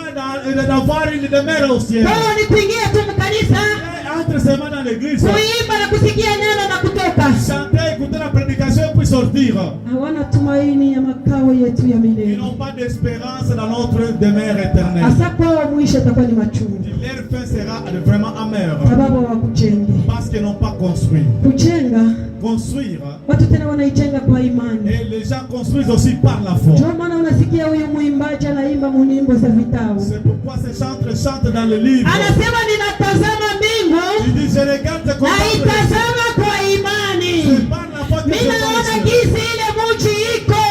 d'avoir une demeure au ciel. Kwa hiyo ni kuingia tu mkanisa, Ils entrent seulement dans l'église, kuimba na kusikia neno na kutoka. chanter, écouter la prédication puis sortir. Hawana tumaini ya makao yetu ya Ils milele. n'ont pas d'espérance dans notre demeure éternelle. Hasa kwao mwisho itakuwa ni machungu, Leur fin sera vraiment amère sababu hawakujenge. parce qu'ils n'ont pas construit. Kujenga, Construire, watu tena wanaijenga kwa imani. et les gens construisent aussi par la foi. Ndio maana unasikia huyu mwimbaji anaimba munyimbo za vitabu, C'est pourquoi ces chantres chantent dans le livre. anasema ninatazama mbingu Il dit, je regarde na comme itazama kwa imani, c'est par la foi que je minaona vois ici. gizi ile muji iko,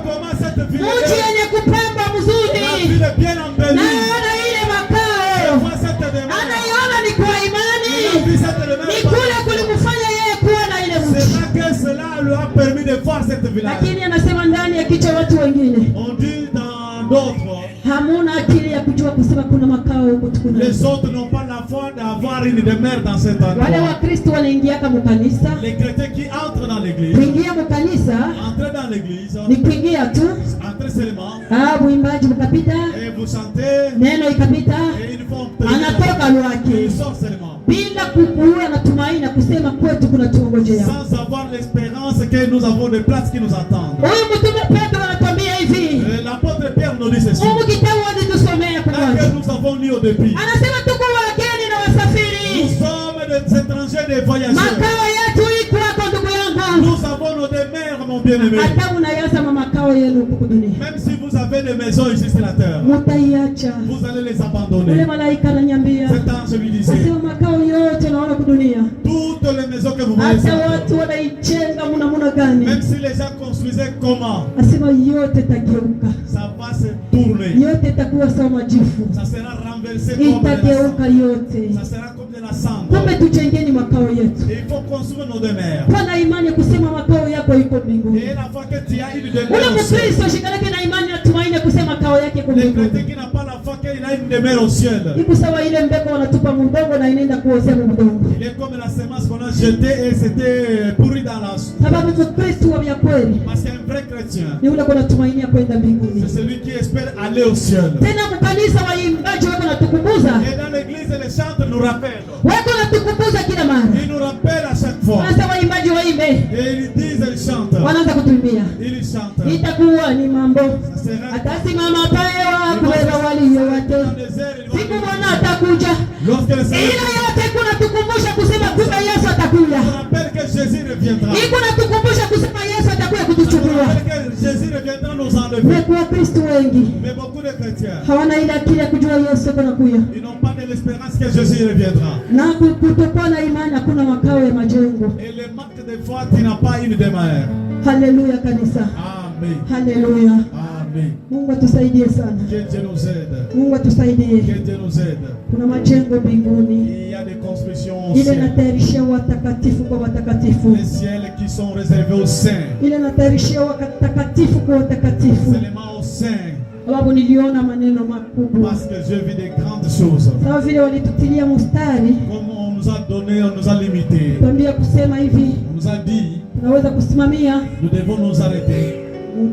Comment cette ville muji est, yenye kupamba la mzuri, ville est bien embellie. naona ile Je makao, vois cette demeure. anaiona ni kwa Il a imani, vu cette ni demeure. kule kulimfanya yeye kuwa na ile C'est mji. là que cela lui a permis de voir cette village. Lakini anasema ndani ya kichwa watu wengine On dit dans d'autres, hamuna akili ya kujua kusema kuna makao huko tukuna. les autres n'ont pas la foi d'avoir une demeure dans cet Wale endroit. Wakristo wanaingiaka mukanisa, Les chrétiens qui entrent dans l'église, kuingia mukanisa entrez dans l'église, ni kuingia tu, entrez seulement, mwimbaji mkapita, et vous chantez, neno ikapita, et ils font anatoka ils lwake sortent seulement, bila kukuwa na tumaini na kusema kwetu kuna tuongojea. sans avoir l'espérance que nous avons des places qui nous attendent. Huyu mtume Petro anatuambia hivi, Et l'apôtre Pierre nous dit ceci, Mungu kitabu alitusomea kwa que mwanzo, nous avons lu au début. anasema tuko wageni na Nous wasafiri, sommes des étrangers, des voyageurs. makao yetu iko hapa ndugu yangu. Nous avons nos demeures, mon bien-aimé. Hata unayasa makao yenu huko dunia, Même si vous avez des maisons ici sur la terre, mutaiacha. vous allez les Ule abandonner. malaika ananiambia, Cet ange lui disait, nasema makao yote naona kwa dunia, toutes les maisons que vous voyez sur hata la terre, watu wanaijenga muna gani, même si les gens construisaient comment, asema yote tageuka, ça va se tourner. yote itakuwa sawa majifu, Ça sera renversé comme de la itageuka cendre. yote. Ça sera comme de la cendre. Kumbe tujengeni makao yetu. Et il faut construire nos demeures. Pana imani ya kusema makao yako iko mbinguni. Et la fois que tu as une Ule demeure au ciel, Mkristo shikalake na imani na tumaini ya kusema makao yake iko les mbinguni. chrétiens qui n'ont pas la foi qu'il a une demeure au ciel, Iko sawa ile mbegu wanatupa mudongo na inaenda kuozea mudongo. il est comme la semence qu'on a jetée et c'était pourri dans la Sababu Mkristo wa vya kweli Parce qu'un vrai chrétien, ni ule kuna tumaini ya kwenda mbinguni. c'est celui qui espère aller au ciel. Tena mkanisa waimbaji wako natukumbuza, Et dans l'église, les chantres nous rappellent. wako natukumbuza kila mara. Ils nous rappellent à chaque fois. Sasa waimbaji waimbe, Et ils disent, ils chantent. wanaanza kutuimbia, Ils chantent. itakuwa ni mambo Ça sera atasimama pale wa kubeba walio dans wake, le désert. siku Bwana atakuja. Lorsque le Seigneur Ila yote kuna tukumbusha kusema kumbe Yesu atakuja. nous rappelle que Jésus reviendra. Iko natukumbusha kusema Yesu atakuja Ça nous kutuchukua. rappelle que Jésus reviendra nous enlever. Kwa Wakristo wengi Mais beaucoup de chrétiens, hawana ile akili ya kujua Yesu anakuja, ils n'ont pas de l'espérance que Jésus reviendra. na kutokuwa na imani hakuna makao ya majengo. Et le manque de foi, tu n'as pas une demeure. Haleluya kanisa, Amen. haleluya. Amen. Mungu atusaidie sana, Que Dieu nous aide. Mungu atusaidie. Que Dieu nous aide. Kuna majengo mbinguni, Il y a des constructions au ile ciel. natayarishia watakatifu kwa watakatifu, Les ciels qui sont réservés aux saints. ile natayarishia watakatifu kwa watakatifu. Seulement aux saints. Sababu niliona maneno makubwa, Parce que je vis des grandes choses. sababu vile walitutilia mustari, Comme on nous a donné, on nous a limité. tuambia kusema hivi, On nous a dit, tunaweza kusimamia nous devons nous arrêter.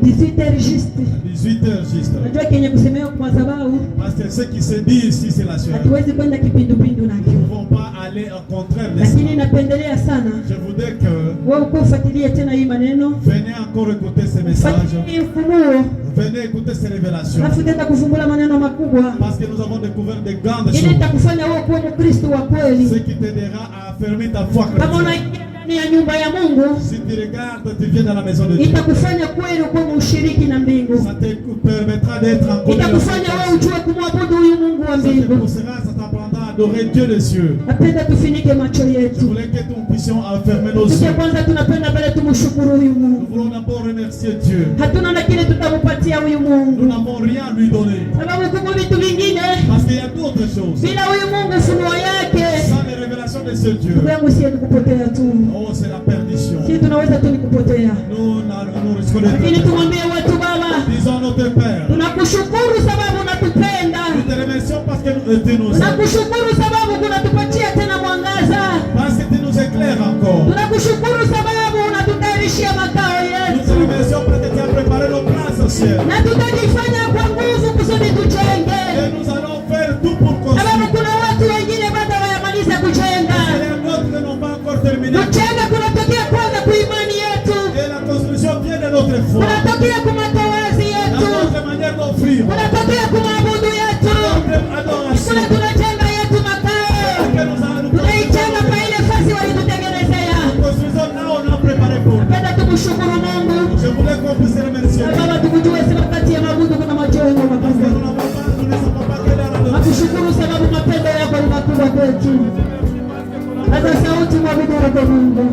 18 juste. 18h juste. Najua kenye kusemewa kwa madhabahu Parce que ce qui se dit ici, c'est la suite. hatuwezi kwenda kipindupindu Nous nakyo, ne pouvons pas aller au contraire de lakini ça. napendelea sana Je voudrais que wewe uko ufuatilie tena hii maneno, venez encore écouter ces messages. fuatilie ufunuo, Venez écouter ces révélations. alafu tenda kufumbula maneno makubwa, Parce que nous avons découvert de grandes ili choses. itakufanya wewe kuwa Mkristo wa Ce kweli. qui t'aidera à affermir ta foi Kama chrétienne. unaingia ndani ndani ya nyumba ya Mungu, si tu regardes, tu viens dans la maison de Dieu, itakufanya kweli kuwa mshiriki na mbingu. ça te permettra d'être en communion. Itakufanya wewe ujue kumwabudu huyu Mungu wa mbingu. Ça t'apprendra à adorer Dieu des cieux. Napenda tufinike macho Je yetu. voulais que nous puissions fermer nos Kitu yeux. cha kwanza tunapenda mbele tumshukuru huyu Nous Mungu. voulons d'abord remercier Dieu. Hatuna na kile tutampatia huyu Nous Mungu. n'avons rien à lui donner. Sababu kuna vitu vingine Parce qu'il y a d'autres choses. bila huyu Mungu funuo yake. Sans les révélations de ce Dieu, Ndugu yangu, sie nikupotea tu. oh, c'est la perdition. Sie tunaweza tu nikupotea. Nous risquons de Lakini perdre. tumwambie watu Baba, Disons notre Père. tunakushukuru sababu unatupenda. Nous te remercions parce que tu nous aimes. Tunakushukuru sababu unatupatia tena mwangaza. Parce que tu nous éclaires encore. Tunakushukuru sababu unatutayarishia makao Nous te yetu. remercions parce que tu as préparé nos places au ciel. Na tutajifanya kwa nguvu kusudi tujenge. Et nous allons faire tout pour Sababu construire. kuna watu wengine bado hawayamaliza kujenga. Il y a d'autres qui n'ont pas encore terminé. Kujenga kunatokea kwanza kwa imani yetu. Et la construction vient de notre foi. Kunatokea kwa matowazi Dans yetu. notre manière d'offrir. Kunatokea kwa maabudu yetu. Notre adoration. Kuna tunajenga yetu makao. Que nous allons Tunaijenga kwa ile fasi walitutengenezea. construisons là, on a préparé pour nous. Napenda tumshukuru Mungu. Je voulais qu'on puisse remercier. Na Baba, tukujue sema kati ya maabudu kuna majengo Parce que makubwa. nous ne sommes pas que dans la Nakushukuru sababu mapendo yako ni makubwa kwetu. Sasa sauti mwabudu wako Mungu.